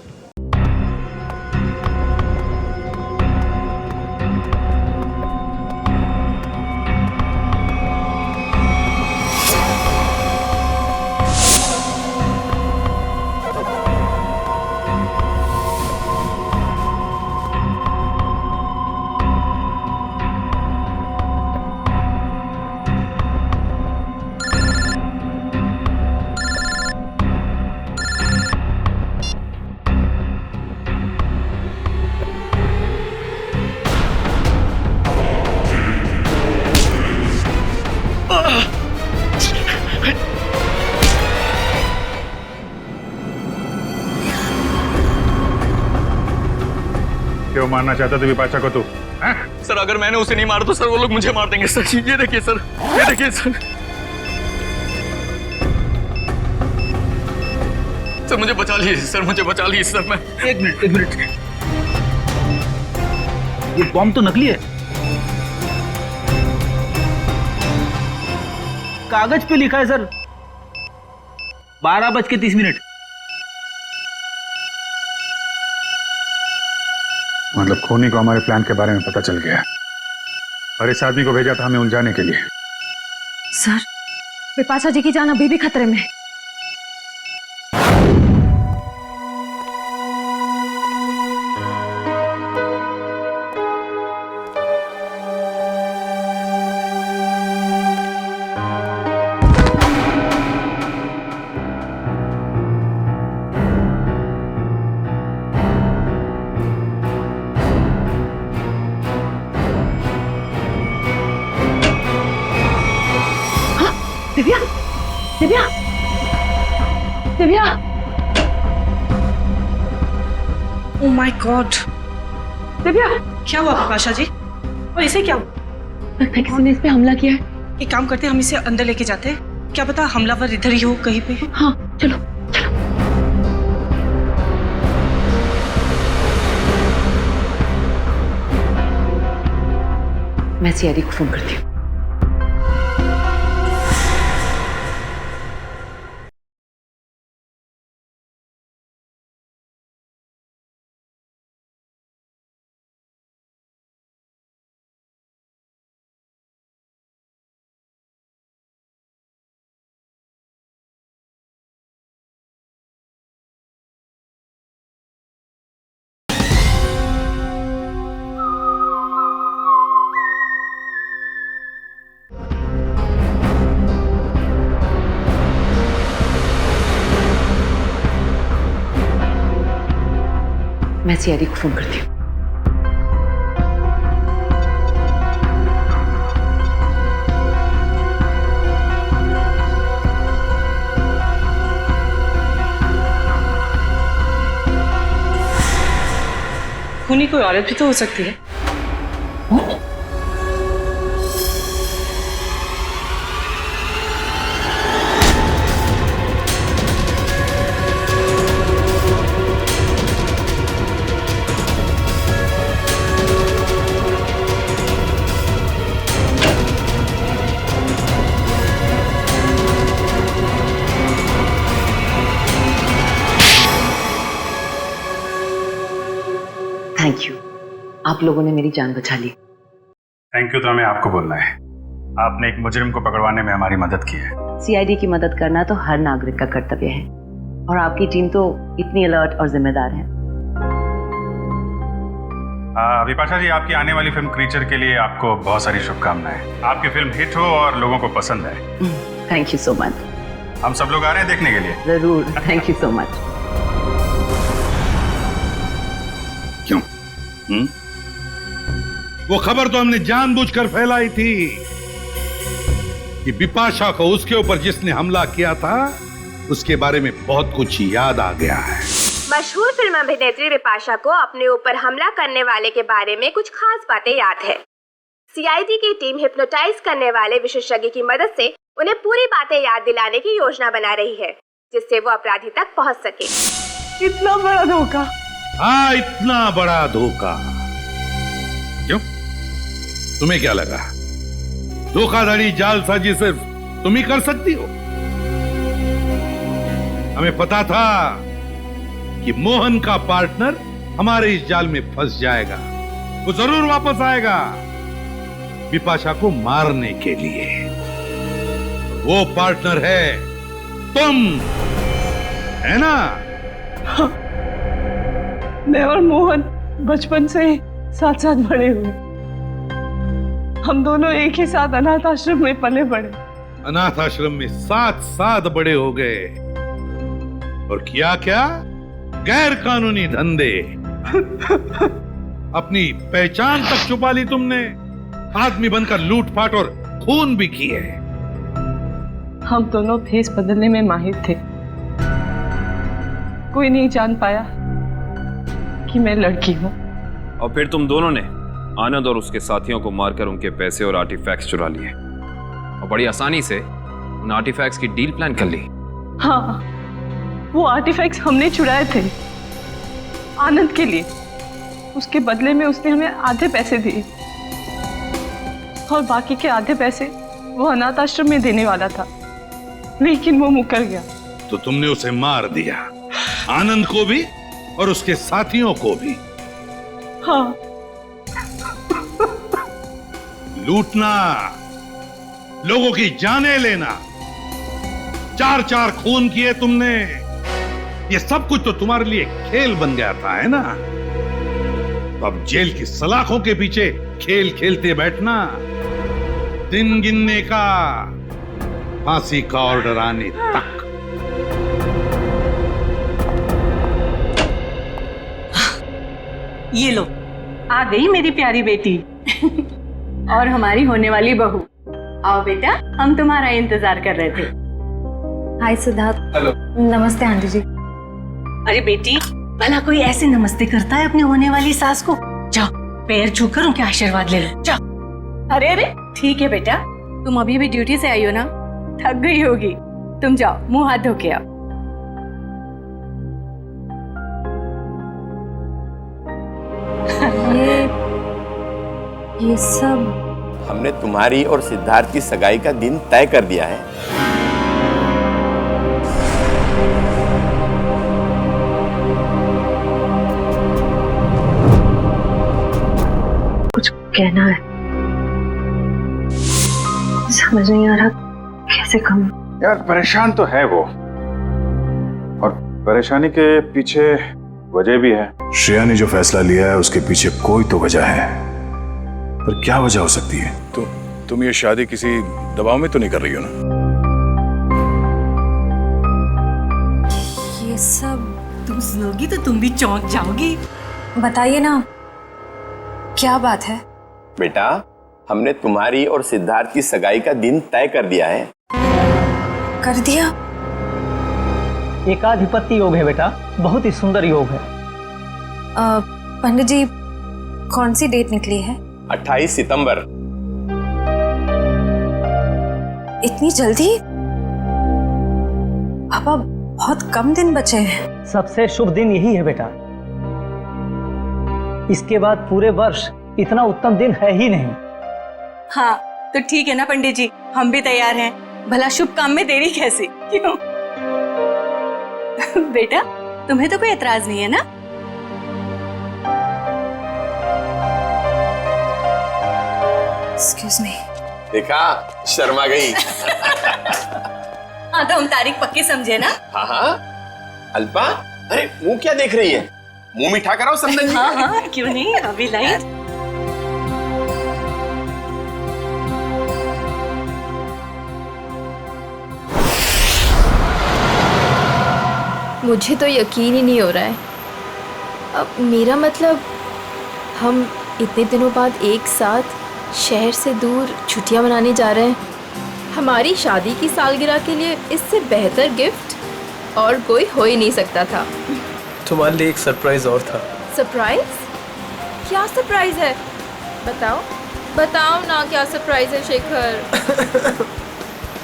क्यों मारना चाहता तू विपाशा को? तू सर अगर मैंने उसे नहीं मारा तो सर वो लोग मुझे मार देंगे सर। ये देखिए सर, ये देखिए सर। सर मुझे बचा लीजिए सर, मुझे बचा लीजिए सर। मैं एक मिनट। ये बॉम्ब तो नकली है। कागज पे लिखा है सर 12:30। मतलब खूनी को हमारे प्लान के बारे में पता चल गया और इस आदमी को भेजा था हमें उलझाने के लिए। सर विपाशा जी की जान अभी भी खतरे में। Divya oh my God. Divya क्या हुआ विपाशा जी? और इसे क्या हुआ? किसी ने इस पे हमला किया है। एक काम करते हैं, हम इसे अंदर लेके जाते हैं, क्या पता हमलावर इधर ही हो कहीं पे। हाँ चलो। मैं सीआईडी को फोन करती हूँ। मैं सीआईडी को फोन करती हूँ। खूनी कोई औरत भी तो हो सकती है। थैंक यू, आप लोगों ने मेरी जान बचा ली। थैंक यू तो हमें आपको बोलना है। आपने एक मुजरिम को पकड़वाने में हमारी मदद की है। सीआईडी की मदद करना तो हर नागरिक का कर्तव्य है, और आपकी टीम तो इतनी अलर्ट और जिम्मेदार है। विपाशा जी, आपकी आने वाली फिल्म क्रीचर के लिए आपको बहुत सारी शुभकामनाएं। आपकी फिल्म हिट हो और लोगों को पसंद आए। Thank you so much. हम सब लोग आ रहे हैं देखने के लिए। जरूर, थैंक यू सो मच। क्यों? वो खबर तो हमने जानबूझकर फैलाई थी कि बिपाशा को उसके ऊपर जिसने हमला किया था उसके बारे में बहुत कुछ याद आ गया है। मशहूर फिल्म अभिनेत्री बिपाशा को अपने ऊपर हमला करने वाले के बारे में कुछ खास बातें याद है। सीआईडी की टीम हिप्नोटाइज करने वाले विशेषज्ञ की मदद से उन्हें पूरी बातें याद दिलाने की योजना बना रही है, जिससे वो अपराधी तक पहुंच सके। इतना बड़ा धोखा। हाँ, इतना बड़ा धोखा। क्यों? तुम्हें क्या लगा धोखाधड़ी जालसाजी सिर्फ तुम ही कर सकती हो? हमें पता था कि मोहन का पार्टनर हमारे इस जाल में फंस जाएगा। वो जरूर वापस आएगा बिपाशा को मारने के लिए। वो पार्टनर है तुम, है ना? हाँ, मैं और मोहन बचपन से साथ साथ बड़े हुए। हम दोनों एक ही साथ अनाथ आश्रम में पले बड़े। अनाथ आश्रम में साथ साथ बड़े हो गए। और किया क्या? गैर कानूनी धंधे। अपनी पहचान तक छुपा ली तुमने। आदमी बनकर लूटपाट और खून भी किए। हम दोनों भेस बदलने में माहिर थे। कोई नहीं जान पाया कि मैं लड़की हूं। और फिर तुम दोनों ने आनंद और उसके साथियों को मारकर उनके पैसे और आर्टिफैक्ट्स चुरा लिए, और बड़ी आसानी से उन आर्टिफैक्ट्स की डील प्लान कर ली। हाँ, वो आर्टिफैक्ट्स हमने चुराए थे आनंद के लिए। उसके बदले में उसने हमें आधे पैसे दिए, और बाकी के आधे पैसे वो अनाथ आश्रम में देने वाला था, लेकिन वो मुकर गया। तो तुमने उसे मार दिया, आनंद को भी और उसके साथियों को भी। हाँ। लूटना, लोगों की जानें लेना, 4-4 खून किए तुमने। ये सब कुछ तो तुम्हारे लिए खेल बन गया था, है ना? तो अब जेल की सलाखों के पीछे खेल खेलते बैठना, दिन गिनने का, फांसी का ऑर्डर आने तक। ये लो, आ गई मेरी प्यारी बेटी और हमारी होने वाली बहू। आओ बेटा, हम तुम्हारा इंतजार कर रहे थे। हाय सिद्धार्थ। हेलो। नमस्ते आंटी जी। अरे बेटी, भला कोई ऐसे नमस्ते करता है अपनी होने वाली सास को? जाओ, पैर छूकर उनके आशीर्वाद ले लो, जाओ। अरे अरे, ठीक है बेटा, तुम अभी भी ड्यूटी से आई हो ना, थक गई होगी। तुम जाओ, मुंह हाथ धो के आओ। ये सब हमने तुम्हारी और सिद्धार्थ की सगाई का दिन तय कर दिया है। कुछ कहना है, समझ नहीं आ रहा कैसे कहूं। यार परेशान तो है वो, और परेशानी के पीछे वजह भी है। श्रेया ने जो फैसला लिया है उसके पीछे कोई तो वजह है, पर क्या वजह हो सकती है? तुम ये शादी किसी दबाव में तो नहीं कर रही हो ना? ये सब तुम सुनोगी तो तुम भी चौंक जाओगी। बताइए ना, क्या बात है? बेटा, हमने तुम्हारी और सिद्धार्थ की सगाई का दिन तय कर दिया है। कर दिया? एकाधिपत्य योग है बेटा, बहुत ही सुंदर योग है। पंडित जी, कौन सी डेट निकली है? 28 सितंबर। इतनी जल्दी? पापा, बहुत कम दिन बचे हैं। सबसे शुभ दिन यही है बेटा। इसके बाद पूरे वर्ष इतना उत्तम दिन है ही नहीं। हाँ, तो ठीक है ना पंडित जी, हम भी तैयार हैं। भला शुभ काम में देरी कैसी? क्यों? बेटा, तुम्हें तो कोई एतराज नहीं है ना? Excuse me. देखा, शर्मा गई। हाँ तो हम तारीख पक्की समझे ना। हाँ हाँ। अल्पा, अरे मुंह क्या देख रही है? मुंह मीठा कराओ समदन जी। हाँ हाँ क्यों नहीं, अभी लाई। मुझे तो यकीन ही नहीं हो रहा है। अब मेरा मतलब हम इतने दिनों बाद एक साथ शहर से दूर छुट्टियां मनाने जा रहे हैं। हमारी शादी की सालगिरह के लिए इससे बेहतर गिफ्ट और कोई हो ही नहीं सकता था। तुम्हारे लिए एक सरप्राइज और था। सरप्राइज? क्या सरप्राइज है? बताओ बताओ ना, क्या सरप्राइज है शेखर?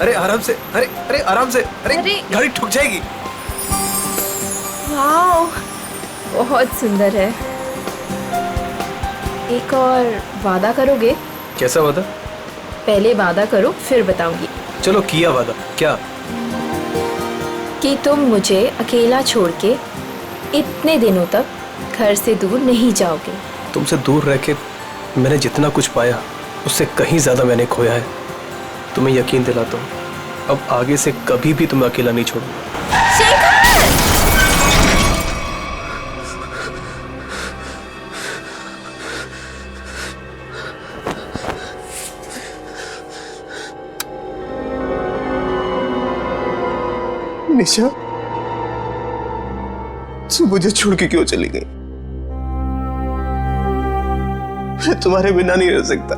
अरे आराम से, अरे अरे आराम से, अरे गाड़ी ठुक जाएगी। वाओ, बहुत सुंदर है। एक और वादा करोगे? कैसा वादा? पहले वादा करो फिर बताऊंगी। चलो किया वादा। क्या? कि तुम मुझे अकेला छोड़ के इतने दिनों तक घर से दूर नहीं जाओगे। तुमसे दूर रह के मैंने जितना कुछ पाया उससे कहीं ज्यादा मैंने खोया है। तुम्हें यकीन दिलाता हूँ, अब आगे से कभी भी तुम्हें अकेला नहीं छोड़ूंगा। निशा, तू मुझे छोड़ के क्यों चली गई? मैं तुम्हारे बिना नहीं रह सकता।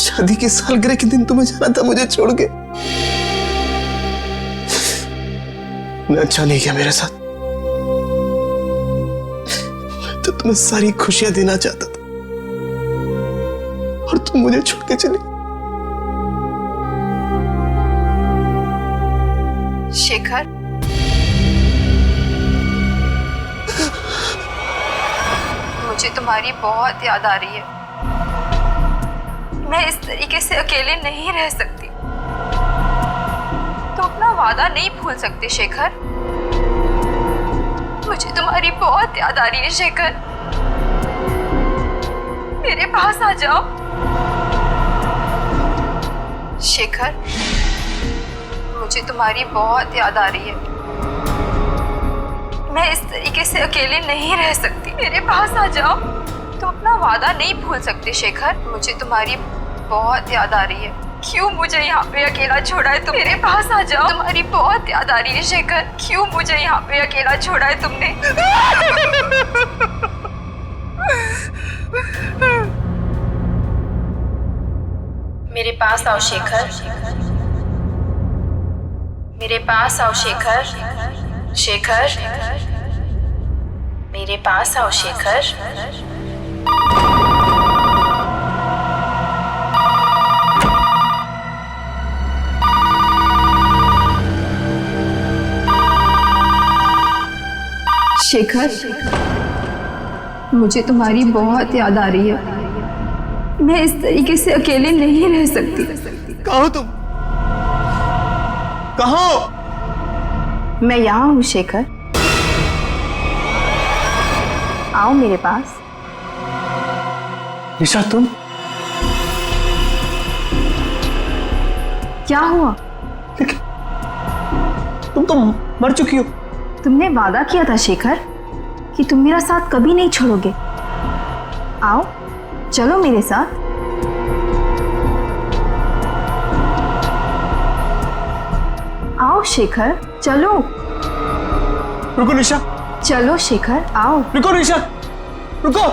शादी के सालगिरह के दिन तुम्हें जाना था मुझे छोड़ के। मैं अच्छा नहीं किया मेरे साथ। मैं तो तुम्हें सारी खुशियां देना चाहता था और तुम मुझे छोड़ के चली। शेखर, मुझे तुम्हारी बहुत याद आ रही है। मैं इस तरीके से अकेले नहीं रह सकती। तो अपना वादा नहीं भूल सकते शेखर। मुझे तुम्हारी बहुत याद आ रही है शेखर। मेरे पास आ जाओ शेखर। मुझे तुम्हारी बहुत याद आ रही है। मैं इस तरीके से अकेले नहीं रह सकती। मेरे पास आ जाओ। तुम अपना वादा नहीं भूल सकते शेखर। मुझे तुम्हारी बहुत याद आ रही है। क्यों मुझे यहाँ पे अकेला छोड़ा है तुम? मेरे पास आ जाओ। तुम्हारी बहुत याद आ रही है शेखर। क्यों मुझे यहाँ पे अकेला छोड़ा है तुमने? मेरे पास आओ शेखर। मेरे पास आओ शेखर। शेखर, मेरे पास आओ शेखर। शेखर, मुझे तुम्हारी बहुत याद आ रही है। मैं इस तरीके से अकेले नहीं रह सकती। कहाँ हो तुम? कहाँ हो? मैं यहाँ हूँ शेखर। आओ मेरे पास। निशा, तुम? क्या हुआ? तुम तो मर चुकी हो। तुमने वादा किया था शेखर कि तुम मेरा साथ कभी नहीं छोड़ोगे। आओ, चलो मेरे साथ। आओ शेखर, चलो। रुको निशा। चलो शेखर, आओ। रुको निशा, रुको,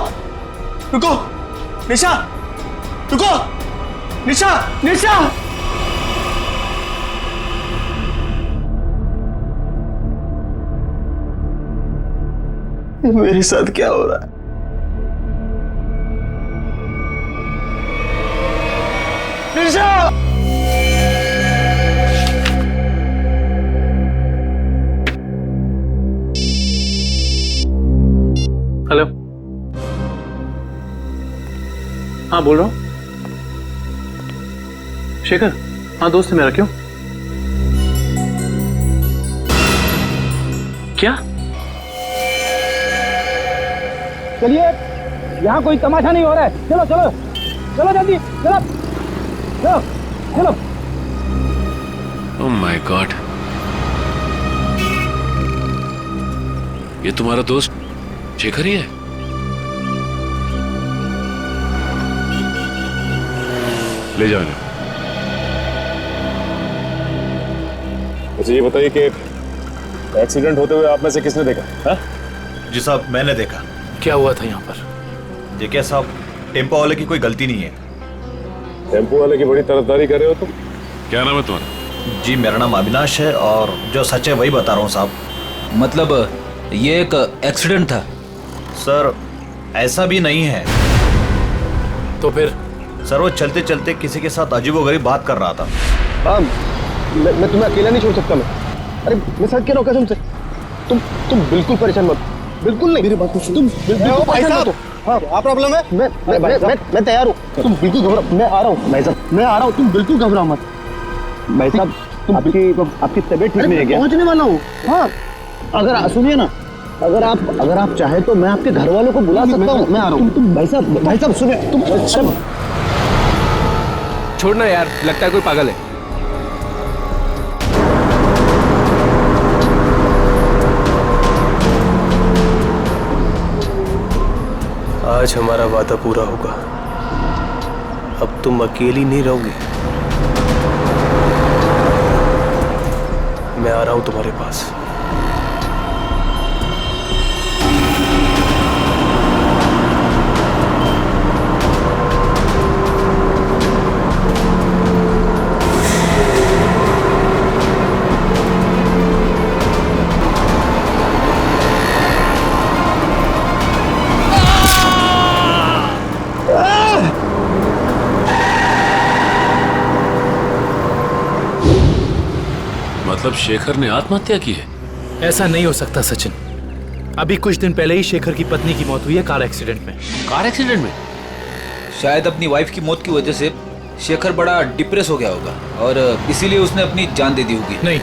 रुको निशा, रुको निशा, निशा। मेरे साथ क्या हो रहा है? निशा! हेलो। हाँ बोल रहा हूँ। शेखर, हाँ दोस्त है मेरा। क्यों? क्या? चलिए यहाँ कोई तमाशा नहीं हो रहा है। चलो चलो चलो जल्दी चलो चलो चलो। ओह माय गॉड, ये तुम्हारा दोस्त शेखर ही है? ले जाओ इन्हें। मुझे ये बताइए कि एक्सीडेंट होते हुए आप में से किसने देखा? हा? जी साहब, मैंने देखा। क्या हुआ था यहाँ पर? देखिए साहब, टेम्पो वाले की कोई गलती नहीं है। टेम्पो वाले की बड़ी तरफदारी कर रहे हो तुम? क्या नाम है तुम्हारा? जी मेरा नाम अविनाश है और जो सच है वही बता रहा हूँ साहब। मतलब ये एक एक्सीडेंट था? सर ऐसा भी नहीं है। तो फिर? सर वो चलते चलते किसी के साथ अजीबोगरीब बात कर रहा था। हाँ, मैं तुम्हें अकेला नहीं छोड़ सकता। मैं अरे मैं सच कह रहा हूँ कसम से। तुम बिल्कुल परेशान मत, बिल्कुल नहीं। मेरी बात को सुनो। तुम बिल्कुल भाई साहब, हाँ क्या प्रॉब्लम है? मैं तैयार हूँ। तुम बिल्कुल घबरा, मैं आ रहा हूँ भाई साहब, मैं आ रहा हूँ। तुम बिल्कुल घबराओ मत भाई साहब। आपकी तबीयत ठीक नहीं है क्या? पहुँचने वाला हूँ। हाँ अगर सुनिए ना, अगर आप चाहे तो मैं आपके घर वालों को बुला सकता हूँ। मैं आ रहा हूँ। तुम भाई साहब सुनिए। तुम छोड़ना यार, लगता है कोई पागल है। आज हमारा वादा पूरा होगा। अब तुम अकेली नहीं रहोगी। मैं आ रहा हूं तुम्हारे पास। मतलब शेखर ने आत्महत्या की है? ऐसा नहीं हो सकता सचिन। अभी कुछ दिन पहले ही शेखर की पत्नी की मौत हुई है कार एक्सीडेंट में। कार एक्सीडेंट में? शायद अपनी वाइफ की मौत की वजह से शेखर बड़ा डिप्रेस हो गया होगा और इसीलिए उसने अपनी जान दे दी होगी। नहीं,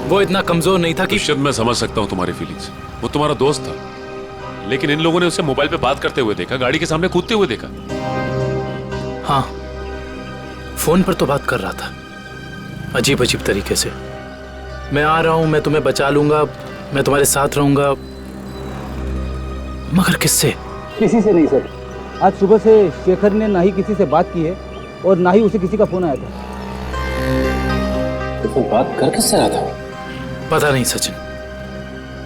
वो इतना कमजोर नहीं था कि। शायद मैं समझ सकता हूँ तुम्हारी फीलिंग्स। वो तुम्हारा दोस्त था, लेकिन इन लोगों ने उसे मोबाइल पे बात करते हुए देखा, गाड़ी के सामने कूदते हुए देखा। हाँ, फोन पर तो बात कर रहा था, अजीब अजीब तरीके से। मैं आ रहा हूं, मैं तुम्हें बचा लूंगा, मैं तुम्हारे साथ रहूंगा। मगर किससे? किसी से नहीं सर। आज सुबह से शेखर ने ना ही किसी से बात की है और ना ही उसे किसी का फोन आया था। तो बात कर किससे रहा था? पता नहीं सचिन,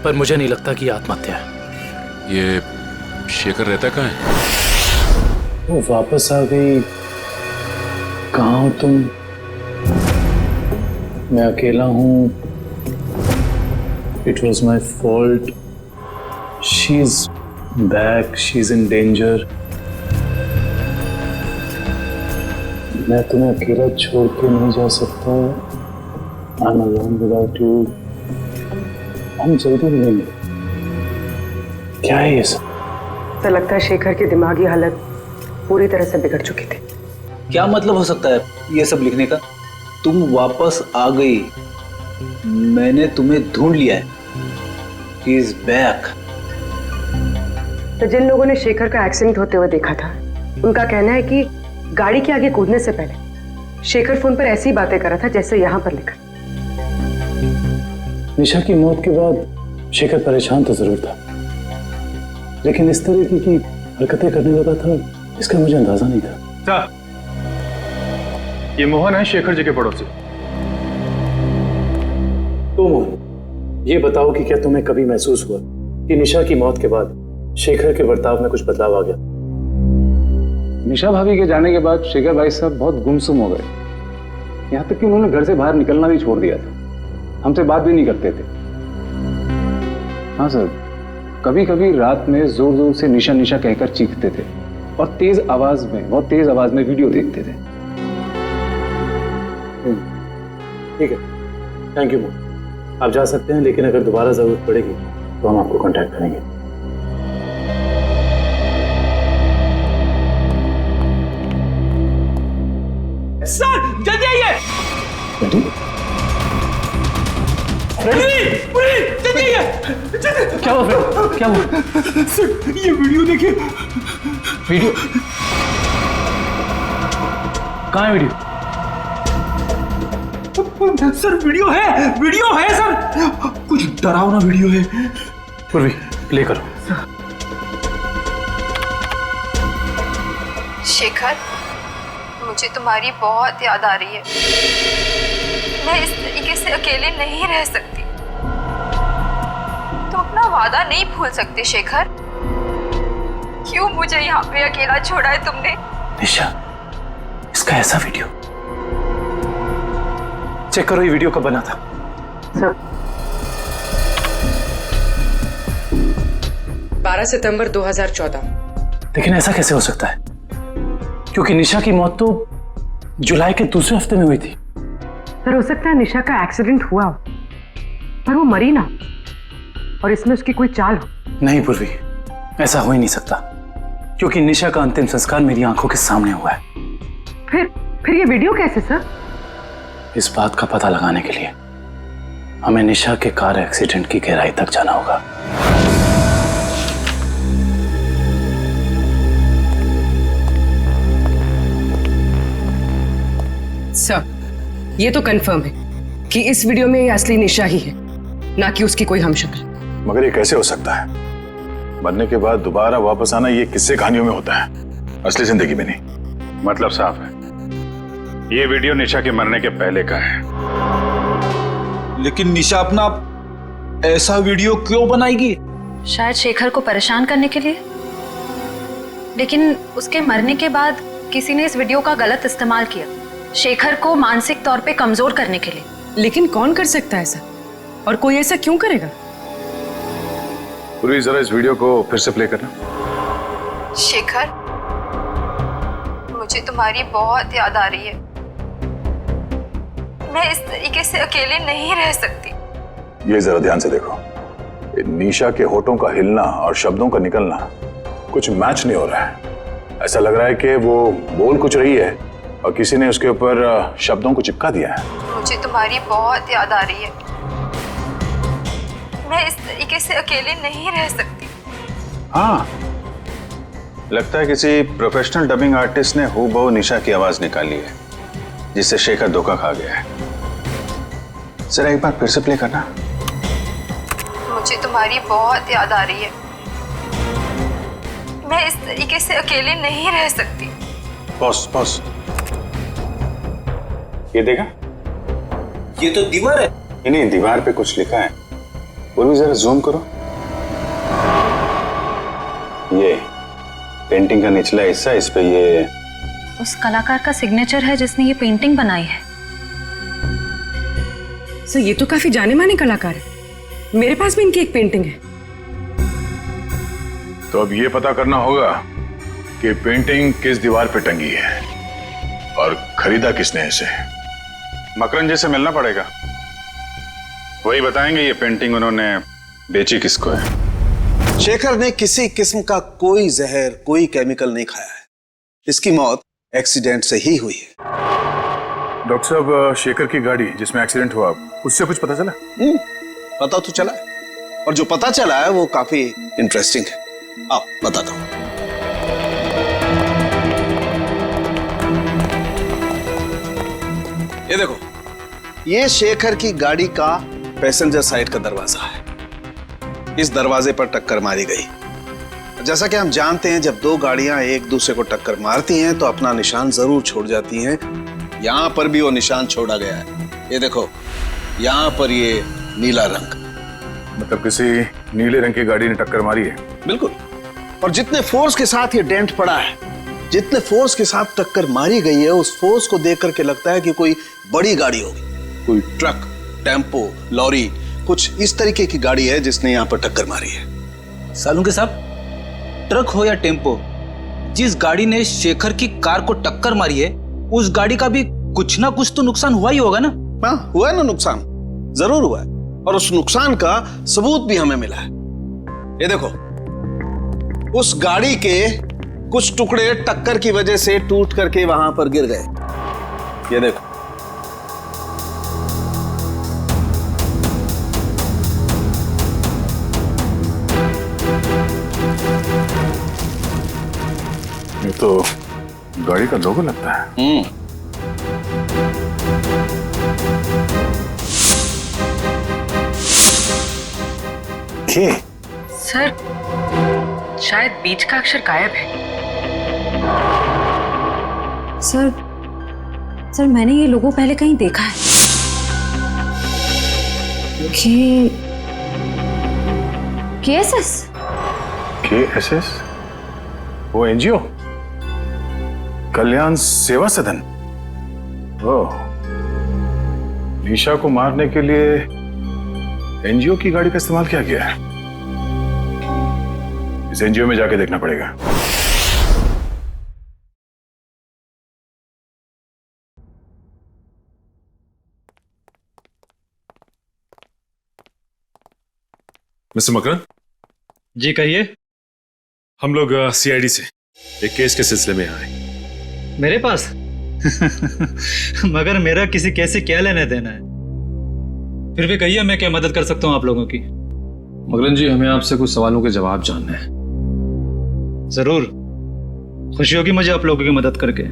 पर मुझे नहीं लगता कि आत्महत्या है। ये शेखर रहता कहाँ है? वो वापस आ गई। कहाँ हो तुम? मैं अकेला हूँ। It was my fault. She's back. She's in danger. मैं तुम्हें अकेला छोड़ के नहीं जा सकता। I'm alone without you. हम जल्दी मिलेंगे। क्या है ये सब? तो लगता है शेखर की दिमागी हालत पूरी तरह से बिगड़ चुकी थी। क्या मतलब हो सकता है ये सब लिखने का? तुम वापस आ गई, मैंने तुम्हें ढूंढ लिया है। He is back. तो जिन लोगों ने शेखर का एक्सीडेंट होते हुए देखा था, उनका कहना है कि गाड़ी के आगे कूदने से पहले शेखर फोन पर ऐसी बातें कर रहा था जैसे यहाँ पर लिखा। निशा की मौत के बाद शेखर परेशान तो जरूर था, लेकिन इस तरह की हरकतें करने लगा था इसका मुझे अंदाजा नहीं था। सर, ये मोहन है शेखर जी के पड़ोसी। तो मोहन, ये बताओ कि क्या तुम्हें कभी महसूस हुआ कि निशा की मौत के बाद शेखर के बर्ताव में कुछ बदलाव आ गया? निशा भाभी के जाने के बाद शेखर भाई साहब बहुत गुमसुम हो गए। यहाँ तक कि उन्होंने घर से बाहर निकलना भी छोड़ दिया था, हमसे बात भी नहीं करते थे। हाँ सर, कभी कभी रात में जोर जोर से निशा निशा कहकर चीखते थे और बहुत तेज आवाज में वीडियो देखते थे। ठीक है, थैंक यू मोहन। आप जा सकते हैं, लेकिन अगर दोबारा जरूरत पड़ेगी तो हम आपको कांटेक्ट करेंगे। सर जल्दी आइए। जल्दी आइए। क्या हुआ? क्या हुआ? सर ये वीडियो देखिए। वीडियो कहाँ है? वीडियो सर वीडियो है सर, कुछ डरावना वीडियो है। पूर्वी प्ले करो। शेखर, मुझे तुम्हारी बहुत याद आ रही है। मैं इस तरीके से अकेले नहीं रह सकती। तुम अपना वादा नहीं भूल सकते शेखर। क्यों मुझे यहाँ पे अकेला छोड़ा है तुमने? निशा, इसका ऐसा वीडियो चेक करो, ये वीडियो कब बना था? सर 12 सितंबर 2014। लेकिन ऐसा कैसे हो सकता है, क्योंकि निशा की मौत तो जुलाई के दूसरे हफ्ते में हुई थी। सर हो सकता है निशा का एक्सीडेंट हुआ हो, पर वो मरी ना, और इसमें उसकी कोई चाल हो। नहीं पूर्वी, ऐसा हो ही नहीं सकता, क्योंकि निशा का अंतिम संस्कार मेरी आंखों के सामने हुआ है। फिर ये वीडियो कैसे सर? इस बात का पता लगाने के लिए हमें निशा के कार एक्सीडेंट की गहराई तक जाना होगा। सर ये तो कंफर्म है कि इस वीडियो में ये असली निशा ही है, ना कि उसकी कोई हमशक्ल। मगर ये कैसे हो सकता है? मरने के बाद दोबारा वापस आना ये किस्से कहानियों में होता है, असली जिंदगी में नहीं। मतलब साफ है, ये वीडियो निशा के मरने के पहले का है। लेकिन निशा अपना ऐसा वीडियो क्यों बनाएगी? शायद शेखर को परेशान करने के लिए, लेकिन उसके मरने के बाद किसी ने इस वीडियो का गलत इस्तेमाल किया, शेखर को मानसिक तौर पे कमजोर करने के लिए। लेकिन कौन कर सकता है ऐसा, और कोई ऐसा क्यों करेगा? पूरी जरा इस वीडियो को फिर से प्ले करना। शेखर, मुझे तुम्हारी बहुत याद आ रही है। मैं इस तरीके से अकेले नहीं रह सकती। ये जरा ध्यान से देखो, निशा के होठों का हिलना और शब्दों का निकलना कुछ मैच नहीं हो रहा है। ऐसा लग रहा है कि वो बोल कुछ रही है और किसी ने उसके ऊपर शब्दों को चिपका दिया है। मुझे तुम्हारी बहुत याद आ रही है। मैं इस तरीके से अकेले नहीं रह सकती। हाँ, लगता है किसी प्रोफेशनल डबिंग आर्टिस्ट ने हूबहू निशा की आवाज निकाली है, जिससे शेखर धोखा खा गया है। जरा एक बार फिर से प्ले करना। मुझे तुम्हारी बहुत याद आ रही है। मैं इस तरीके से अकेले नहीं रह सकती। पॉज। ये देखा? ये तो दीवार है। नहीं, दीवार पे कुछ लिखा है। वो भी जरा जूम करो। ये पेंटिंग का निचला हिस्सा, इस पे ये उस कलाकार का सिग्नेचर है जिसने ये पेंटिंग बनाई है। सर ये तो काफी जाने माने कलाकार है, मेरे पास भी इनकी एक पेंटिंग है। तो अब ये पता करना होगा कि पेंटिंग किस दीवार पे टंगी है और खरीदा किसने इसे। मकरन जी से मिलना पड़ेगा, वही बताएंगे ये पेंटिंग उन्होंने बेची किसको है। शेखर ने किसी किस्म का कोई जहर, कोई केमिकल नहीं खाया है। इसकी मौत एक्सीडेंट से ही हुई है। डॉक्टर साहब, शेखर की गाड़ी जिसमें एक्सीडेंट हुआ, उससे कुछ पता चला? पता तो चला है, और जो पता चला है वो काफी इंटरेस्टिंग है। आओ बताता हूं। ये देखो, ये शेखर की गाड़ी का पैसेंजर साइड का दरवाजा है। इस दरवाजे पर टक्कर मारी गई। जैसा कि हम जानते हैं, जब दो गाड़ियां एक दूसरे को टक्कर मारती हैं तो अपना निशान जरूर छोड़ जाती हैं। यहां पर भी वो निशान छोड़ा गया है। ये देखो, यहां पर ये नीला रंग, मतलब किसी नीले रंग की गाड़ी ने टक्कर मारी है। बिल्कुल। और जितने फोर्स के साथ ये डेंट पड़ा है, जितने फोर्स के साथ टक्कर मारी गई है, उस फोर्स को देख करके लगता है कि कोई बड़ी गाड़ी होगी, कोई ट्रक, टेम्पो, लॉरी, कुछ इस तरीके की गाड़ी है जिसने यहाँ पर टक्कर मारी है। सालुंके साहब, ट्रक हो या टेम्पो, जिस गाड़ी ने शेखर की कार को टक्कर मारी है, उस गाड़ी का भी कुछ ना कुछ तो नुकसान हुआ ही होगा ना? हाँ, हुआ है ना नुकसान, जरूर हुआ है। और उस नुकसान का सबूत भी हमें मिला है। ये देखो, उस गाड़ी के कुछ टुकड़े टक्कर की वजह से टूट करके वहां पर गिर गए। ये देखो, तो गाड़ी का लोगो लगता है। के सर शायद बीच का अक्षर गायब है। सर मैंने ये लोगो पहले कहीं देखा है। केएसएस? केएसएस? वो एनजीओ कल्याण सेवा सदन। ओह, निशा को मारने के लिए एनजीओ की गाड़ी का इस्तेमाल किया गया है। इस एनजीओ में जाके देखना पड़ेगा। मिस्टर मकरन जी कहिए। हम लोग सीआईडी से एक केस के सिलसिले में आए। मेरे पास मगर मेरा किसी केस से क्या लेना देना है? फिर भी कहिए, मैं क्या मदद कर सकता हूँ आप लोगों की? मगरन जी, हमें आपसे कुछ सवालों के जवाब जानने हैं। जरूर, खुशी होगी मुझे आप लोगों की मदद करके।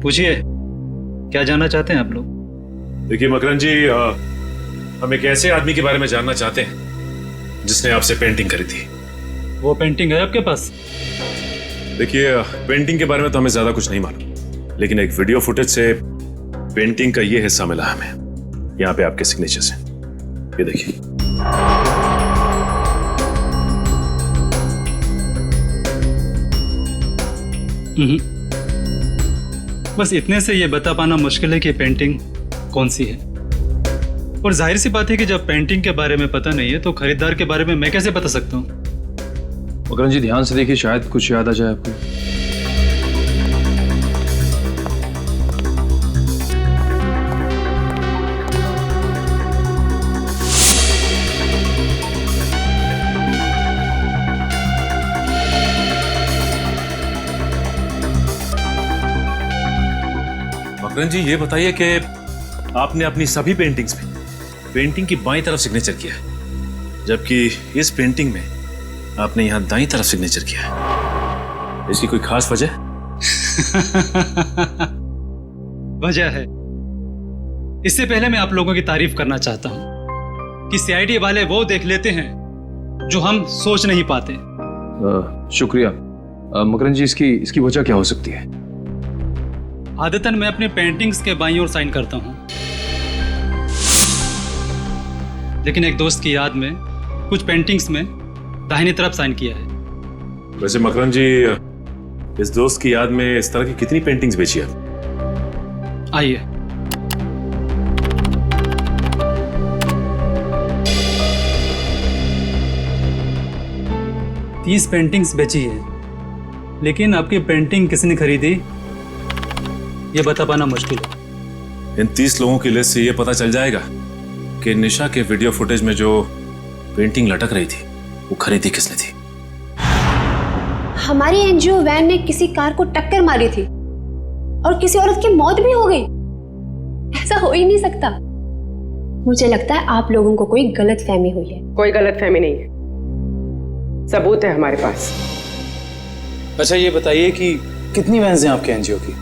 पूछिए, क्या जानना चाहते हैं आप लोग? देखिए मकरन जी, हम एक ऐसे आदमी के बारे में जानना चाहते हैं जिसने आपसे पेंटिंग करी थी। वो पेंटिंग है आपके पास? देखिए, पेंटिंग के बारे में तो हमें ज्यादा कुछ नहीं मालूम, लेकिन एक वीडियो फुटेज से पेंटिंग का ये हिस्सा मिला हमें। यहाँ पे आपके सिग्नेचर्स हैं, ये देखिए। बस इतने से ये बता पाना मुश्किल है कि पेंटिंग कौन सी है। और जाहिर सी बात है कि जब पेंटिंग के बारे में पता नहीं है तो खरीदार के बारे में मैं कैसे बता सकता हूँ? मकरन जी, ध्यान से देखिए, शायद कुछ याद आ जाए आपको। मकरन जी, ये बताइए कि आपने अपनी सभी पेंटिंग्स में पेंटिंग की बाईं तरफ सिग्नेचर किया है, जबकि इस पेंटिंग में आपने यहां दाईं तरफ सिग्नेचर किया है। इसकी कोई खास वजह? वजह है। इससे पहले मैं आप लोगों की तारीफ करना चाहता हूं कि सीआईडी वाले वो देख लेते हैं जो हम सोच नहीं पाते। शुक्रिया। मकरन जी, इसकी वजह क्या हो सकती है? आदतन मैं अपने पेंटिंग्स के बाईं ओर साइन करता हूं, लेकिन एक दोस्त की याद में कुछ पेंटिंग्स में दाहिनी तरफ साइन किया है। वैसे मकरन जी, इस दोस्त की याद में इस तरह की कितनी पेंटिंग्स बेची आप? आइए, तीस पेंटिंग्स बेची है, लेकिन आपकी पेंटिंग किसने खरीदी ये बता पाना मुश्किल है। इन 30 लोगों की लिस्ट से ये पता चल जाएगा कि निशा के वीडियो फुटेज में जो पेंटिंग लटक रही थी वो खरीदी किसने थी। हमारी एनजीओ वैन ने किसी कार को टक्कर मारी थी और किसी औरत की मौत भी हो गई। ऐसा हो ही नहीं सकता। मुझे लगता है आप लोगों को कोई गलतफहमी हुई है। कोई गलतफहमी नहीं है, सबूत है हमारे पास। अच्छा, ये बताइए कि कितनी वैन्स हैं आपके एनजीओ की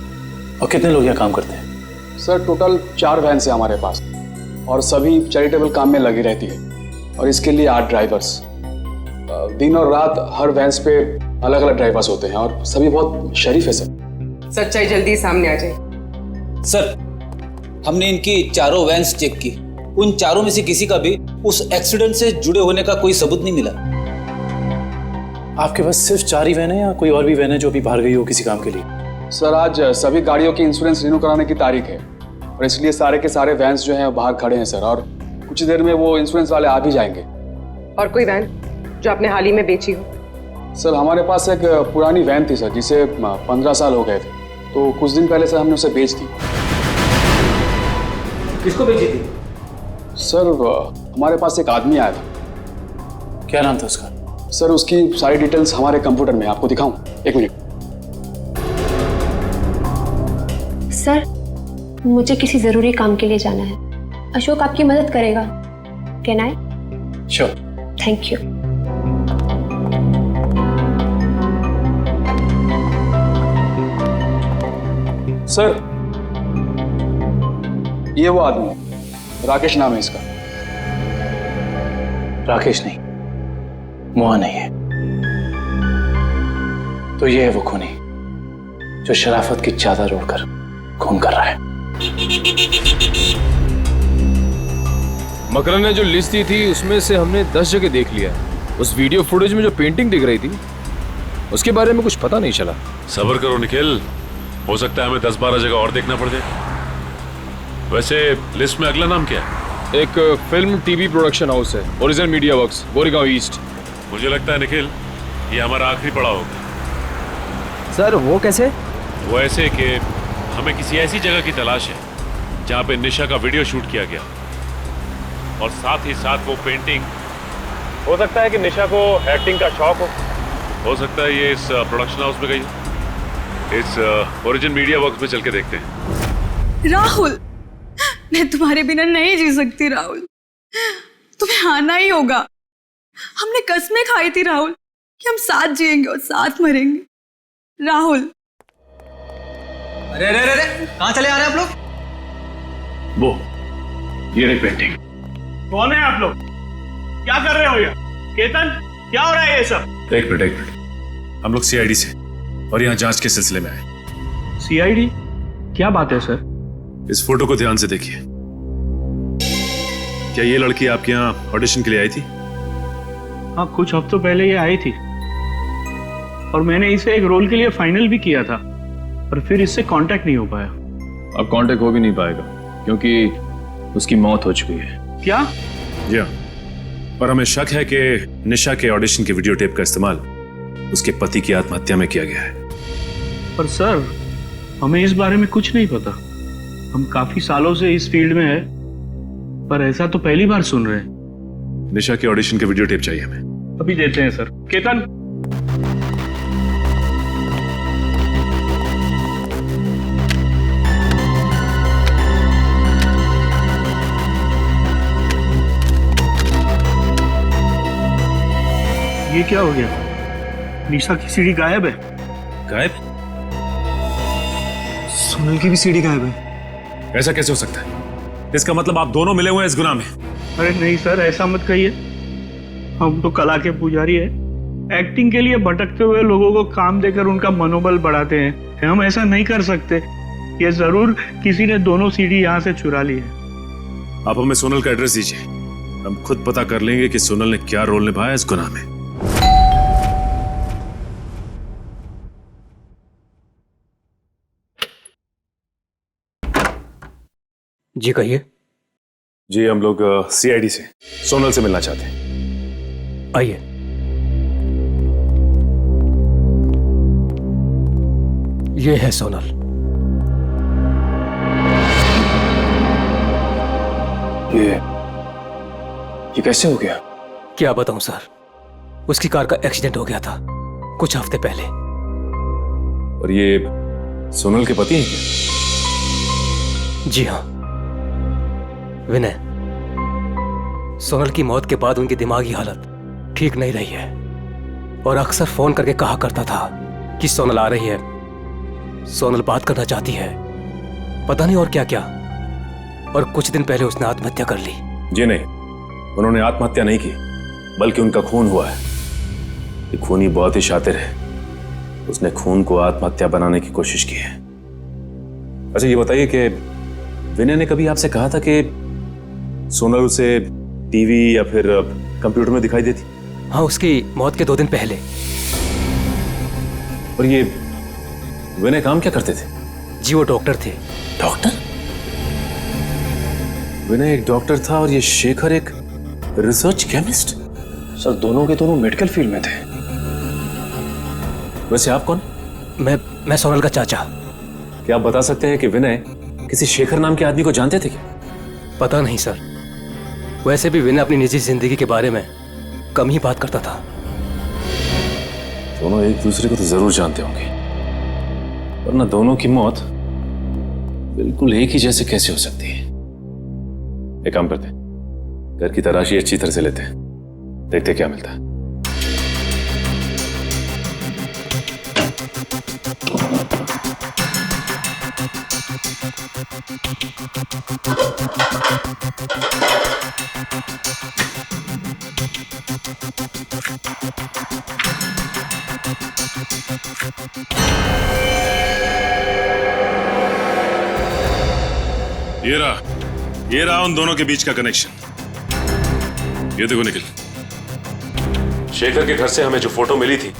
और कितने लोग यहाँ काम करते हैं? सर, टोटल 4 वैन्स हैं हमारे पास और सभी चैरिटेबल काम में लगी रहती है, और इसके लिए 8 ड्राइवर्स। दिन और रात हर वैन्स पे अलग अलग ड्राइवर्स होते हैं और सभी बहुत शरीफ है सर। सच्चाई जल्दी सामने आ जाए। सर, हमने इनकी चारों वैन्स चेक की, उन चारों में से किसी का भी उस एक्सीडेंट से जुड़े होने का कोई सबूत नहीं मिला। आपके पास सिर्फ 4 ही वैन है या कोई और भी वैन है जो अभी बाहर गई हो किसी काम के लिए? सर, आज सभी गाड़ियों की इंश्योरेंस रिन्यू कराने की तारीख है और इसलिए सारे के सारे वैन्स जो हैं बाहर खड़े हैं सर, और कुछ देर में वो इंश्योरेंस वाले आ भी जाएंगे। और कोई वैन जो आपने हाल ही में बेची हो? सर, हमारे पास एक पुरानी वैन थी सर, जिसे 15 साल हो गए थे, तो कुछ दिन पहले सर हमने उसे बेच दी। किसको बेची थी? सर, हमारे पास एक आदमी आया था। क्या नाम था उसका? सर, उसकी सारी डिटेल्स हमारे कंप्यूटर में, आपको दिखाऊं? एक मिनट। सर, मुझे किसी जरूरी काम के लिए जाना है। अशोक आपकी मदद करेगा। Can I? Sure. Thank you. Sir, ये वो आदमी है, राकेश नाम है इसका। राकेश नहीं, मोहन नहीं है। तो ये है वो खूनी जो शराफत की चादर ओढ़कर खून कर रहा है। मकरन ने जो लिस्ट दी थी उसमें से हमने 10 जगह देख लिया। उस वीडियो फुटेज में जो पेंटिंग दिख रही थी उसके बारे में कुछ पता नहीं चला। सब्र करो निखिल, हो सकता है हमें 10-12 जगह और देखना पड़ जाए। वैसे लिस्ट में अगला नाम क्या है? एक फिल्म टीवी प्रोडक्शन हाउस है, original media works, Goregaon east. मुझे लगता है निखिल ये हमारा आखिरी पड़ाव होगा। सर वो कैसे? वो ऐसे कि हमें किसी ऐसी जगह की तलाश है जहाँ पे निशा का वीडियो शूट किया गया और साथ ही साथ वो पेंटिंग। हो सकता है कि निशा को एक्टिंग का शौक हो सकता है ये इस प्रोडक्शन हाउस में गई हो। इस ओरिजिन मीडिया वर्क्स में चल के देखते हैं। राहुल, मैं तुम्हारे बिना नहीं जी सकती राहुल, तुम्हें आना ही होगा। हमने कसमें खाई थी राहुल कि हम साथ जिएंगे और साथ मरेंगे। राहुल। अरे अरे अरे, कहाँ चले आ रहे हैं आप लोग? वो ये रही पेंटिंग। कौन है आप लोग? क्या कर रहे हो ये? केतन, क्या हो रहा है ये सब? एक मिनट, हम लोग सीआईडी से और यहाँ जांच के सिलसिले में आए। सीआईडी? क्या बात है सर? इस फोटो को ध्यान से देखिए। क्या ये लड़की आपके यहाँ ऑडिशन के लिए आई थी? हाँ, कुछ हफ्तों पहले ये आई थी और मैंने इसे एक रोल के लिए फाइनल भी किया था, पर फिर इससे कांटेक्ट नहीं हो पाया। अब कांटेक्ट हो भी नहीं पाएगा क्योंकि उसकी मौत हो चुकी है। क्या? जी हाँ, पर हमें शक है कि निशा के ऑडिशन के वीडियो टेप का इस्तेमाल उसके पति की आत्महत्या में किया गया है। पर सर, हमें इस बारे में कुछ नहीं पता। हम काफी सालों से इस फील्ड में है, पर ऐसा तो पहली बार सुन रहे हैं। निशा के ऑडिशन के वीडियो टेप चाहिए हमें। अभी देते हैं सर। केतन, ये क्या हो गया? निशा की सीडी गायब है। गायब? सोनल की भी सीडी गायब है। ऐसा कैसे हो सकता है? इसका मतलब आप दोनों मिले हुए हैं इस गुनाह में। अरे नहीं सर, ऐसा मत कहिए। हम तो कला के पुजारी है। एक्टिंग के लिए भटकते हुए लोगों को काम देकर उनका मनोबल बढ़ाते हैं। हम ऐसा नहीं कर सकते। ये जरूर किसी ने दोनों सीडी यहाँ से चुरा ली है। आप हमें सोनल का एड्रेस दीजिए, हम खुद पता कर लेंगे कि सोनल ने क्या रोल निभाया इस गुनाह में। जी कहिए। जी, हम लोग सीआईडी से सोनल से मिलना चाहते हैं। आइए। ये है सोनल। ये कैसे हो गया? क्या बताऊं सर, उसकी कार का एक्सीडेंट हो गया था कुछ हफ्ते पहले। और ये सोनल के पति हैं क्या? जी हाँ, विनय। सोनल की मौत के बाद उनकी दिमागी हालत ठीक नहीं रही है और अक्सर फोन करके कहा करता था कि सोनल आ रही है, सोनल बात करना चाहती है, पता नहीं और क्या क्या। और कुछ दिन पहले उसने आत्महत्या कर ली। जी नहीं, उन्होंने आत्महत्या नहीं की, बल्कि उनका खून हुआ है। ये खूनी बहुत ही शातिर है, उसने खून को आत्महत्या बनाने की कोशिश की है। अच्छा ये बताइए कि विनय ने कभी आपसे कहा था कि सोनल उसे टीवी या फिर कंप्यूटर में दिखाई देती? हाँ, उसकी मौत के 2 दिन पहले। और ये विनय काम क्या करते थे? जी वो डॉक्टर थे। डॉक्टर? विनय एक डॉक्टर था और ये शेखर एक रिसर्च केमिस्ट? सर दोनों के दोनों मेडिकल फील्ड में थे। वैसे आप कौन? मैं सोनल का चाचा। क्या आप बता सकते हैं कि विनय किसी शेखर नाम के आदमी को जानते थे क्या? पता नहीं सर, वैसे भी विनय अपनी निजी जिंदगी के बारे में कम ही बात करता था। दोनों एक दूसरे को तो जरूर जानते होंगे, वरना दोनों की मौत बिल्कुल एक ही जैसे कैसे हो सकती है? एक काम करते हैं, घर की तलाशी अच्छी तरह से लेते हैं, देखते क्या मिलता है। ये रहा उन दोनों के बीच का कनेक्शन। ये देखो निखिल, शेखर के घर से हमें जो फोटो मिली थी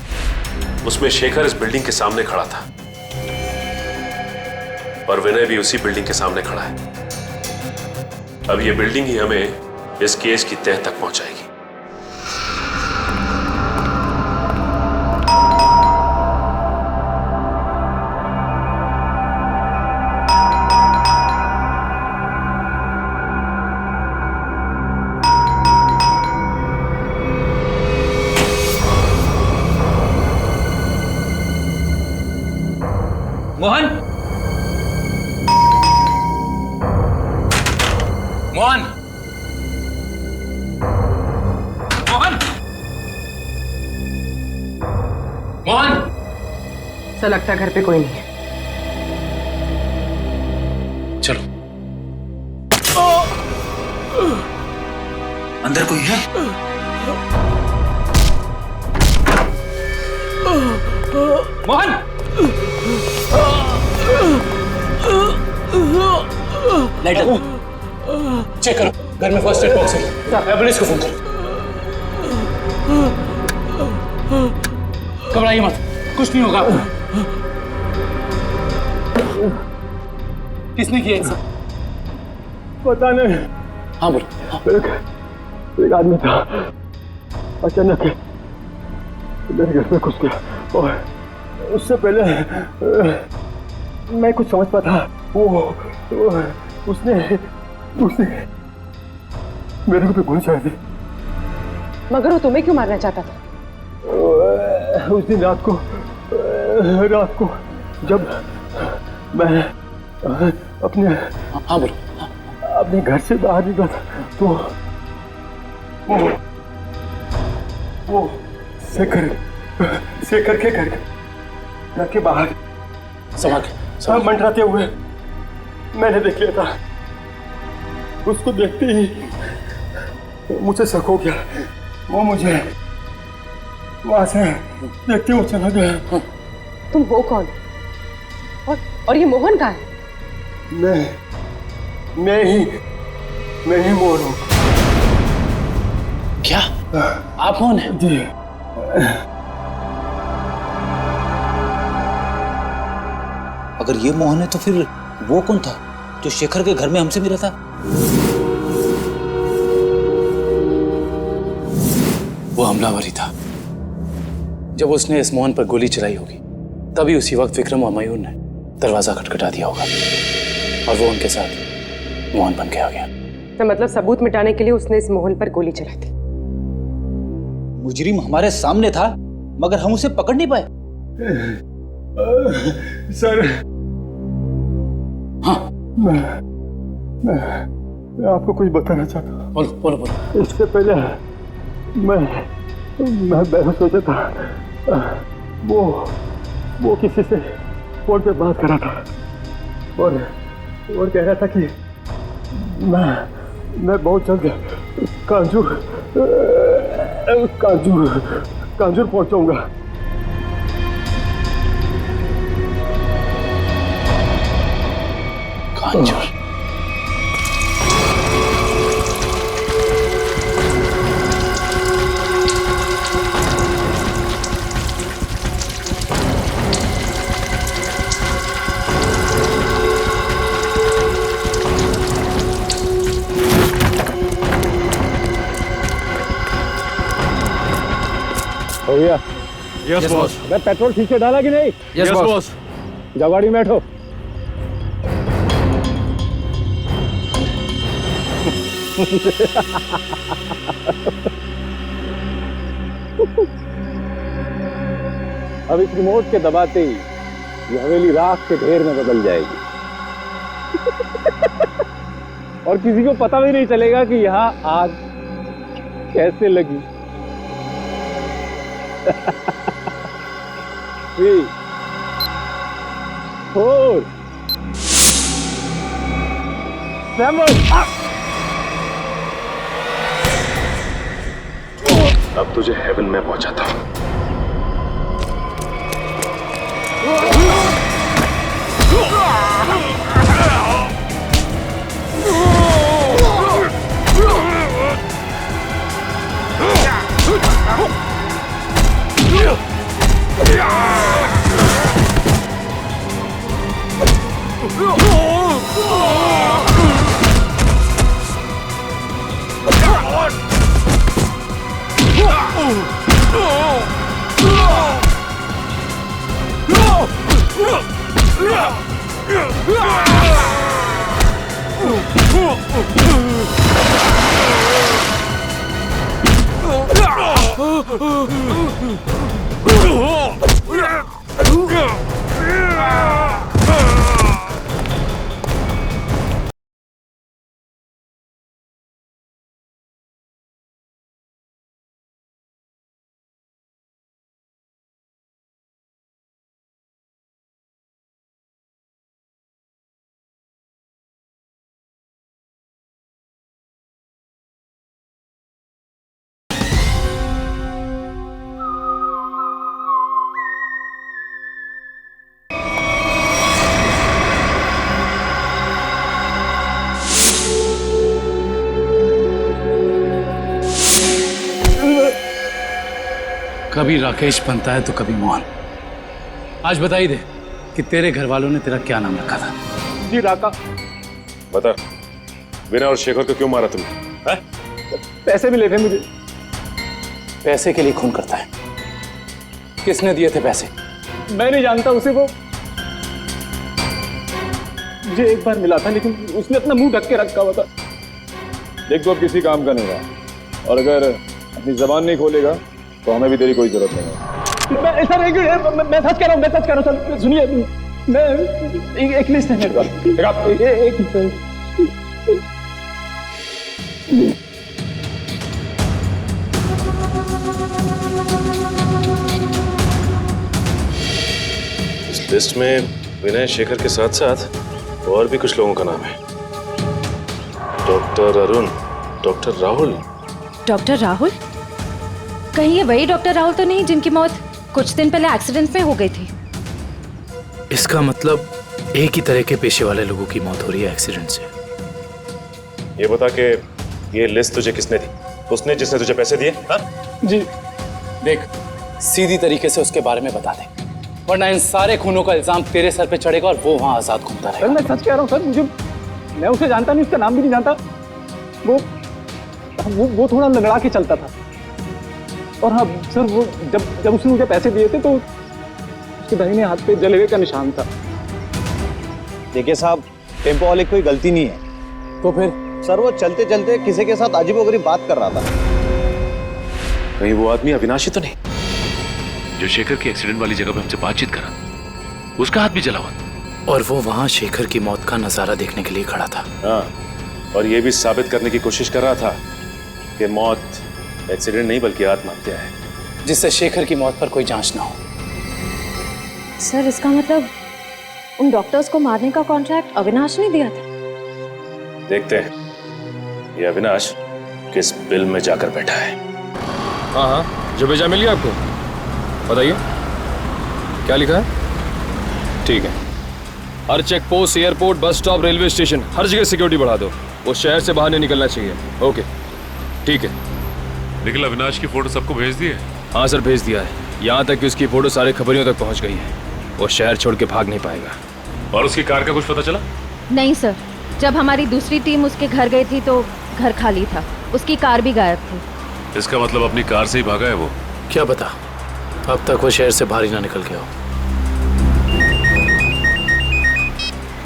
उसमें शेखर इस बिल्डिंग के सामने खड़ा था और विनय भी उसी बिल्डिंग के सामने खड़ा है। अब ये बिल्डिंग ही हमें इस केस की तह तक पहुंचाएगी। मोहन, मोहन, मोहन, मोहन। ऐसा लगता है घर पे कोई नहीं है। चलो। अंदर कोई है? मोहन, लाइट चेक करो, घर में फर्स्ट एड बॉक्स है, एम्बुलेंस को फोन करो। घबराइए मत, कुछ नहीं होगा आपको। किसने किया ऐसा? पता नहीं। हाँ बोलो। एक आदमी था, अचानक मेरे घर में घुस गया और उससे पहले मैं कुछ समझ पाता। उसने मेरे को गोली चला दी। मगर वो तुम्हें क्यों मारना चाहता था? उस दिन रात को जब मैं अपने अपने घर से बाहर निकला था तो वो शेखर के घर के बाहर सब मंडराते हुए मैंने देख लिया था। उसको देखते ही मुझे शक हो गया। वो मुझे वहां से देखते हुए चला गया। तुम हो कौन? और ये मोहन कहाँ है? मैं ही मोहन हूँ। क्या आप मोहन हैं? जी। अगर ये मोहन है तो फिर वो कौन था जो शेखर के घर में हमसे मिला था? वो हमलावर ही था। जब उसने इस मोहन पर गोली चलाई होगी तभी उसी वक्त विक्रम और मयूर ने दरवाजा खटखटा दिया होगा और वो उनके साथ मोहन बन के आ गया। तो मतलब सबूत मिटाने के लिए उसने इस मोहन पर गोली चलाई थी। मुजरिम हमारे सामने था मगर हम उसे पकड़ नहीं पाए। सर, हाँ, मैं आपको कुछ बताना चाहता हूँ। बोलो। इससे पहले मैं बेहोश हो जाता। वो किसी से फोन पे बात कर रहा था और कह रहा था कि मैं बहुत जल्द कांजूर पहुंचाऊंगा। कांजूर? भैया, यस बॉस। मैं पेट्रोल ठीक से डाला कि नहीं? Yes boss. जाओ गाड़ी में बैठो। अब इस रिमोट के दबाते ही ये हवेली राख के ढेर में बदल जाएगी और किसी को पता भी नहीं चलेगा कि यहाँ आग कैसे लगी। 3, 4 अब तुझे हेवन में पहुंचाता हूं। कभी राकेश बनता है तो कभी मोहन। आज बता ही दे कि तेरे घर वालों ने तेरा क्या नाम रखा था। जी राका। बता, विनय और शेखर को क्यों मारा तुमने? पैसे मिले थे मुझे। पैसे के लिए खून करता है? किसने दिए थे पैसे? मैं नहीं जानता उसे। वो मुझे एक बार मिला था, लेकिन उसने अपना मुंह ढक के रखा हुआ था। देख, तो अब किसी काम का नहीं रहा, और अगर अपनी जबान नहीं खोलेगा तो हमें भी तेरी कोई जरूरत नहीं है। मैं सच कह रहा हूँ, मैं सच कह रहा हूँ। सुनिए, मैं एक लिस्ट है मेरे पास। इस लिस्ट में विनय शेखर के साथ साथ और भी कुछ लोगों का नाम है। Doctor Arun, doctor Rahul. Doctor Rahul? कहीं ये वही डॉक्टर राहुल तो नहीं जिनकी मौत कुछ दिन पहले एक्सीडेंट में हो गई थी? इसका मतलब एक ही तरह के पेशे वाले लोगों की मौत हो रही है एक्सीडेंट से। ये बता के ये लिस्ट तुझे किसने दी? उसने जिसने तुझे पैसे दिए? हाँ? जी देख, सीधी तरीके से उसके बारे में बता दे, वरना इन सारे खूनों का इल्जाम तेरे सर पे चढ़ेगा और वो वहां आजाद घूमता रहेगा। सर मैं सच कह रहा हूँ सर, मैं उसे जानता नहीं, उसका नाम भी नहीं जानता। वो थोड़ा लंगड़ा के चलता था। और हाँ सर, वो जब उसने मुझे पैसे दिए थे तो उसके दाहिने हाथ पे जलेबे का निशान था। देखिए साहब, टेम्पो वाले की कोई गलती नहीं है। तो फिर? सर वो चलते चलते किसी के साथ अजीबोगरीब बात कर रहा था। कहीं वो आदमी अविनाशी तो नहीं जो शेखर की एक्सीडेंट वाली जगह पे हमसे बातचीत करा? उसका हाथ भी जला हुआ। और वो वहां शेखर की मौत का नजारा देखने के लिए खड़ा था। हाँ, और ये भी साबित करने की कोशिश कर रहा था कि मौत एक्सीडेंट नहीं बल्कि आत्महत्या है, जिससे शेखर की मौत पर कोई जांच ना हो। सर इसका मतलब उन डॉक्टर्स को मारने का कॉन्ट्रैक्ट अविनाश ने दिया था? देखते हैं ये अविनाश किस बिल में जाकर बैठा है। हाँ हाँ, जो भेजा मिल गया आपको? बताइए क्या लिखा है? ठीक है, हर check post, airport, bus stop, railway station, हर जगह सिक्योरिटी बढ़ा दो। वो शहर से बाहर नहीं निकलना चाहिए। ओके ठीक है। निखिल, अविनाश की फोटो सबको भेज दी है? हाँ सर, भेज दिया है। यहाँ तक कि उसकी फोटो सारे खबरियों तक पहुँच गई है। वो शहर छोड़ के भाग नहीं पाएगा। और उसकी कार का कुछ पता चला? नहीं सर, जब हमारी दूसरी टीम उसके घर गई थी तो घर खाली था, उसकी कार भी गायब थी। इसका मतलब अपनी कार से ही भागा है वो? क्या पता, अब तक वो शहर से बाहर ही ना निकल गया हो।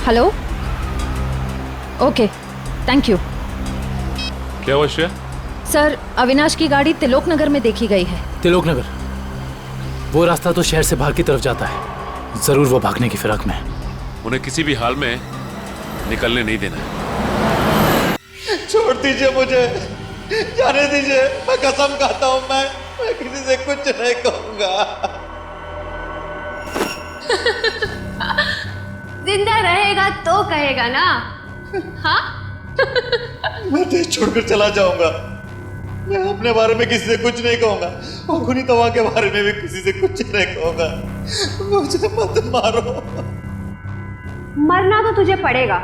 Hello, okay, thank you. क्या हुआ श्रेया? सर, अविनाश की गाड़ी तिलोक नगर में देखी गई है। तिलोक नगर? वो रास्ता तो शहर से बाहर की तरफ जाता है। जरूर वो भागने की फिराक में है। उन्हें किसी भी हाल में निकलने नहीं देना है। छोड़ दीजिए मुझे, जाने दीजिए। मैं कसम खाता हूँ, मैं किसी से कुछ नहीं कहूंगा। जिंदा रहेगा तो कहेगा ना। हाँ, मैं देश छोड़कर चला जाऊंगा। मैं अपने बारे में किसी से कुछ नहीं कहूंगा और खुनी तवा के बारे में भी किसी से कुछ नहीं कहूंगा। मुझे मत मारो। मरना तो तुझे पड़ेगा,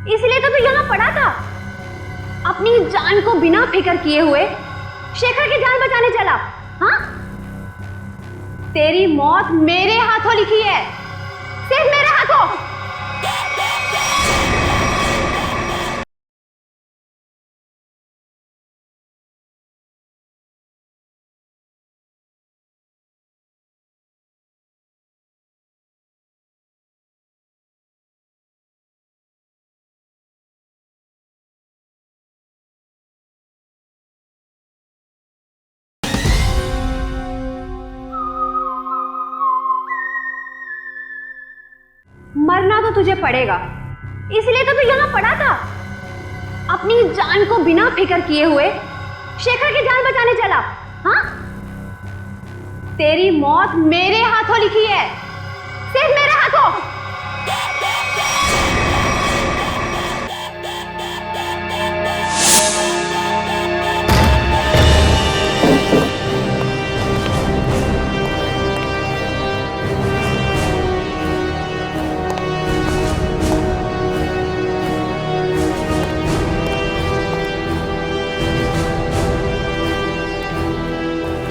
इसलिए तो तू यहाँ पड़ा था। अपनी जान को बिना फिक्र किए हुए शेखर की जान बचाने चला। हाँ, तेरी मौत मेरे हाथों लिखी है, सिर्फ मेरे हाथों। मरना तो तुझे पड़ेगा, इसलिए तो तू यहाँ पड़ा था। अपनी जान को बिना फिक्र किए हुए शेखर की जान बचाने चला। हाँ, तेरी मौत मेरे हाथों लिखी है, सिर्फ मेरे हाथों।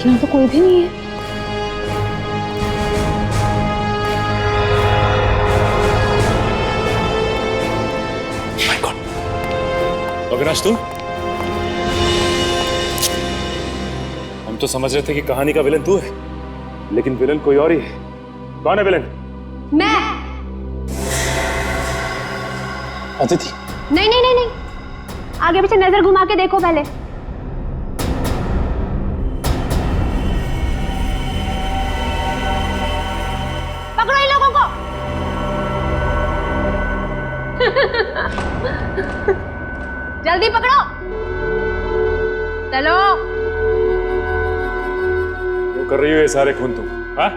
यहाँ तो कोई भी नहीं है। My God. अविनाश तू? हम तो समझ रहे थे कि कहानी का विलन तू है, लेकिन विलन कोई और ही है। कौन है विलन? मैं। अदिति। नहीं नहीं नहीं नहीं, आगे पीछे नजर घुमा के देखो पहले। पकड़ो इन लोगों को। जल्दी पकड़ो, चलो। वो कर रही हो ये सारे खून तुम? हाँ?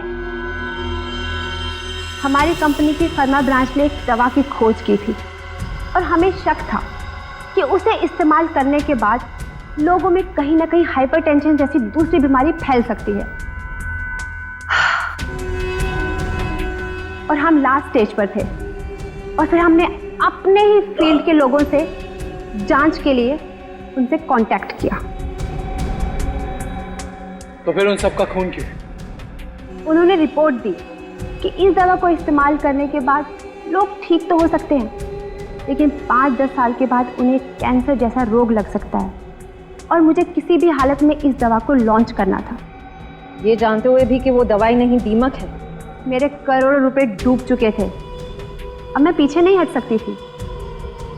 हमारी कंपनी की फर्मा ब्रांच ने एक दवा की खोज की थी और हमें शक था कि उसे इस्तेमाल करने के बाद लोगों में कहीं ना कहीं हाइपरटेंशन जैसी दूसरी बीमारी फैल सकती है। और हम लास्ट स्टेज पर थे और फिर हमने अपने ही फील्ड के लोगों से जांच के लिए उनसे कांटेक्ट किया। तो फिर उन सबका खून क्यों? उन्होंने रिपोर्ट दी कि इस दवा को इस्तेमाल करने के बाद लोग ठीक तो हो सकते हैं, लेकिन 5-10 साल के बाद उन्हें कैंसर जैसा रोग लग सकता है और मुझे किसी भी हालत में इस दवा को लॉन्च करना था, ये जानते हुए भी कि वो दवाई नहीं दीमक है। मेरे करोड़ों रुपए डूब चुके थे, अब मैं पीछे नहीं हट सकती थी।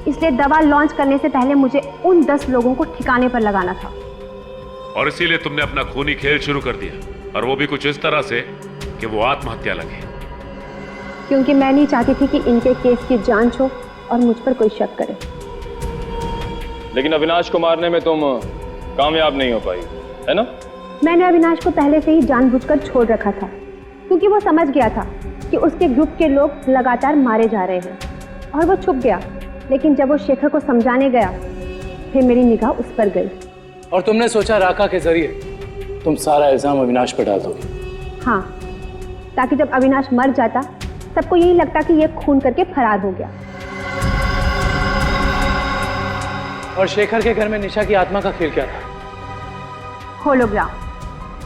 इसलिए दवा लॉन्च करने से पहले मुझे उन 10 लोगों को ठिकाने पर लगाना था। और इसीलिए तुमने अपना खूनी खेल शुरू कर दिया, और वो भी कुछ इस तरह से कि वो आत्महत्या लगे। क्योंकि मैं नहीं चाहती थी कि इनके केस की जांच हो और मुझ पर कोई शक करे। लेकिन अविनाश को मारने में तुम कामयाब नहीं हो पाई, है ना? मैंने अविनाश को पहले से ही जानबूझकर छोड़ रखा था, क्योंकि वो समझ गया था कि उसके ग्रुप के लोग लगातार मारे जा रहे हैं और वो छुप गया। लेकिन जब वो शेखर को समझाने गया, फिर मेरी निगाह उस पर गई। और तुमने सोचा राका के जरिए तुम सारा इल्जाम अविनाश पर डाल दोगे? हाँ, ताकि जब अविनाश मर जाता सबको यही लगता कि ये खून करके फरार हो गया। और शेखर के घर में निशा की आत्मा का खेल क्या था? होलोग्राम,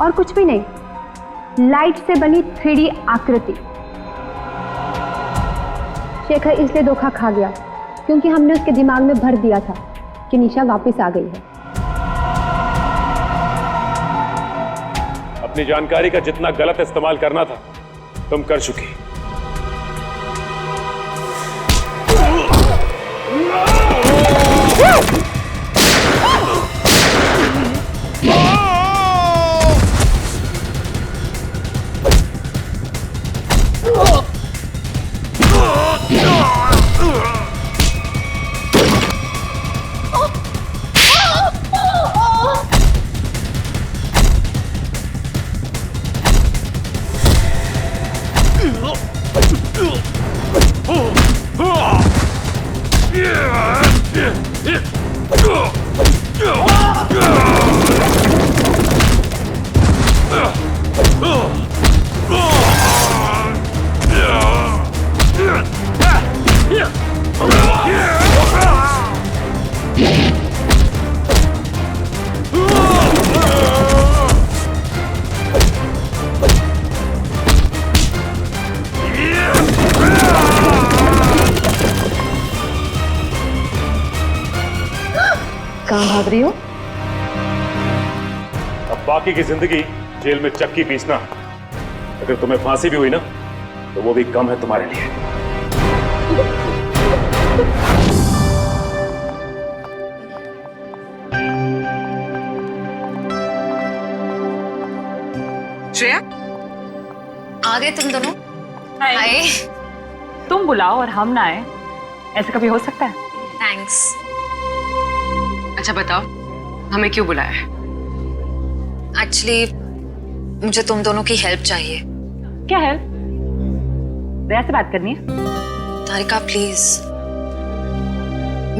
और कुछ भी नहीं, लाइट से बनी 3D आकृति। शेखर इसलिए धोखा खा गया क्योंकि हमने उसके दिमाग में भर दिया था कि निशा वापस आ गई है। अपनी जानकारी का जितना गलत इस्तेमाल करना था तुम कर चुकी। भाग रही हो? अब बाकी की जिंदगी जेल में चक्की पीसना, अगर तुम्हें फांसी भी हुई ना तो वो भी कम है तुम्हारे लिए। श्रेया, आ गए तुम दोनों? हाय। तुम बुलाओ और हम ना आए, ऐसा कभी हो सकता है? थैंक्स। अच्छा बताओ, हमें क्यों बुलाया है? एक्चुअली मुझे तुम दोनों की हेल्प चाहिए। क्या हेल्प? दया से बात करनी है? तारिका प्लीज,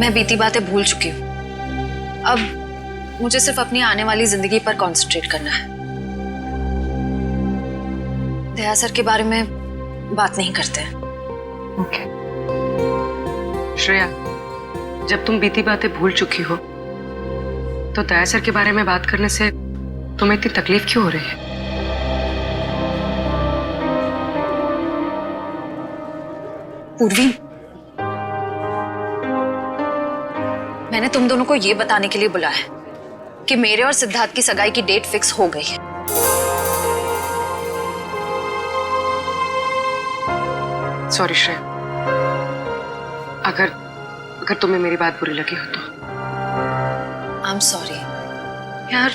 मैं बीती बातें भूल चुकी हूँ। अब मुझे सिर्फ अपनी आने वाली जिंदगी पर कंसंट्रेट करना है। दया सर के बारे में बात नहीं करते हैं। ओके। श्रेया, जब तुम बीती बातें भूल चुकी हो तो दया सर के बारे में बात करने से तुम्हें इतनी तकलीफ क्यों हो रही है? पूर्वी, मैंने तुम दोनों को ये बताने के लिए बुलाया है कि मेरे और सिद्धार्थ की सगाई की डेट फिक्स हो गई है। सॉरी श्रेया, अगर तुम्हें मेरी बात बुरी लगी हो तो। आई एम सॉरी यार,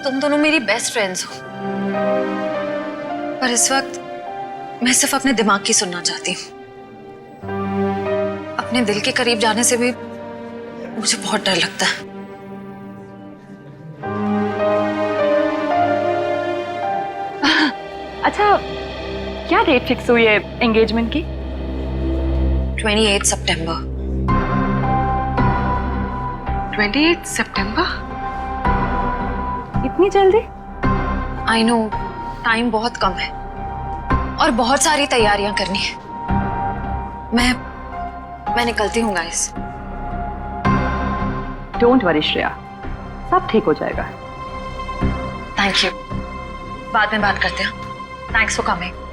तुम दोनों मेरी बेस्ट फ्रेंड्स हो, पर इस वक्त मैं सिर्फ अपने दिमाग की सुनना चाहती हूँ। अपने दिल के करीब जाने से भी मुझे बहुत डर लगता है। अच्छा, क्या डेट फिक्स हुई है एंगेजमेंट की? 28 सितंबर। 28 सितंबर? इतनी जल्दी? आई नो, टाइम बहुत कम है और बहुत सारी तैयारियां करनी है। मैं निकलती हूँ गाइस। डोंट वरी श्रेया, सब ठीक हो जाएगा। थैंक यू, बाद में बात करते हैं। Thanks for coming.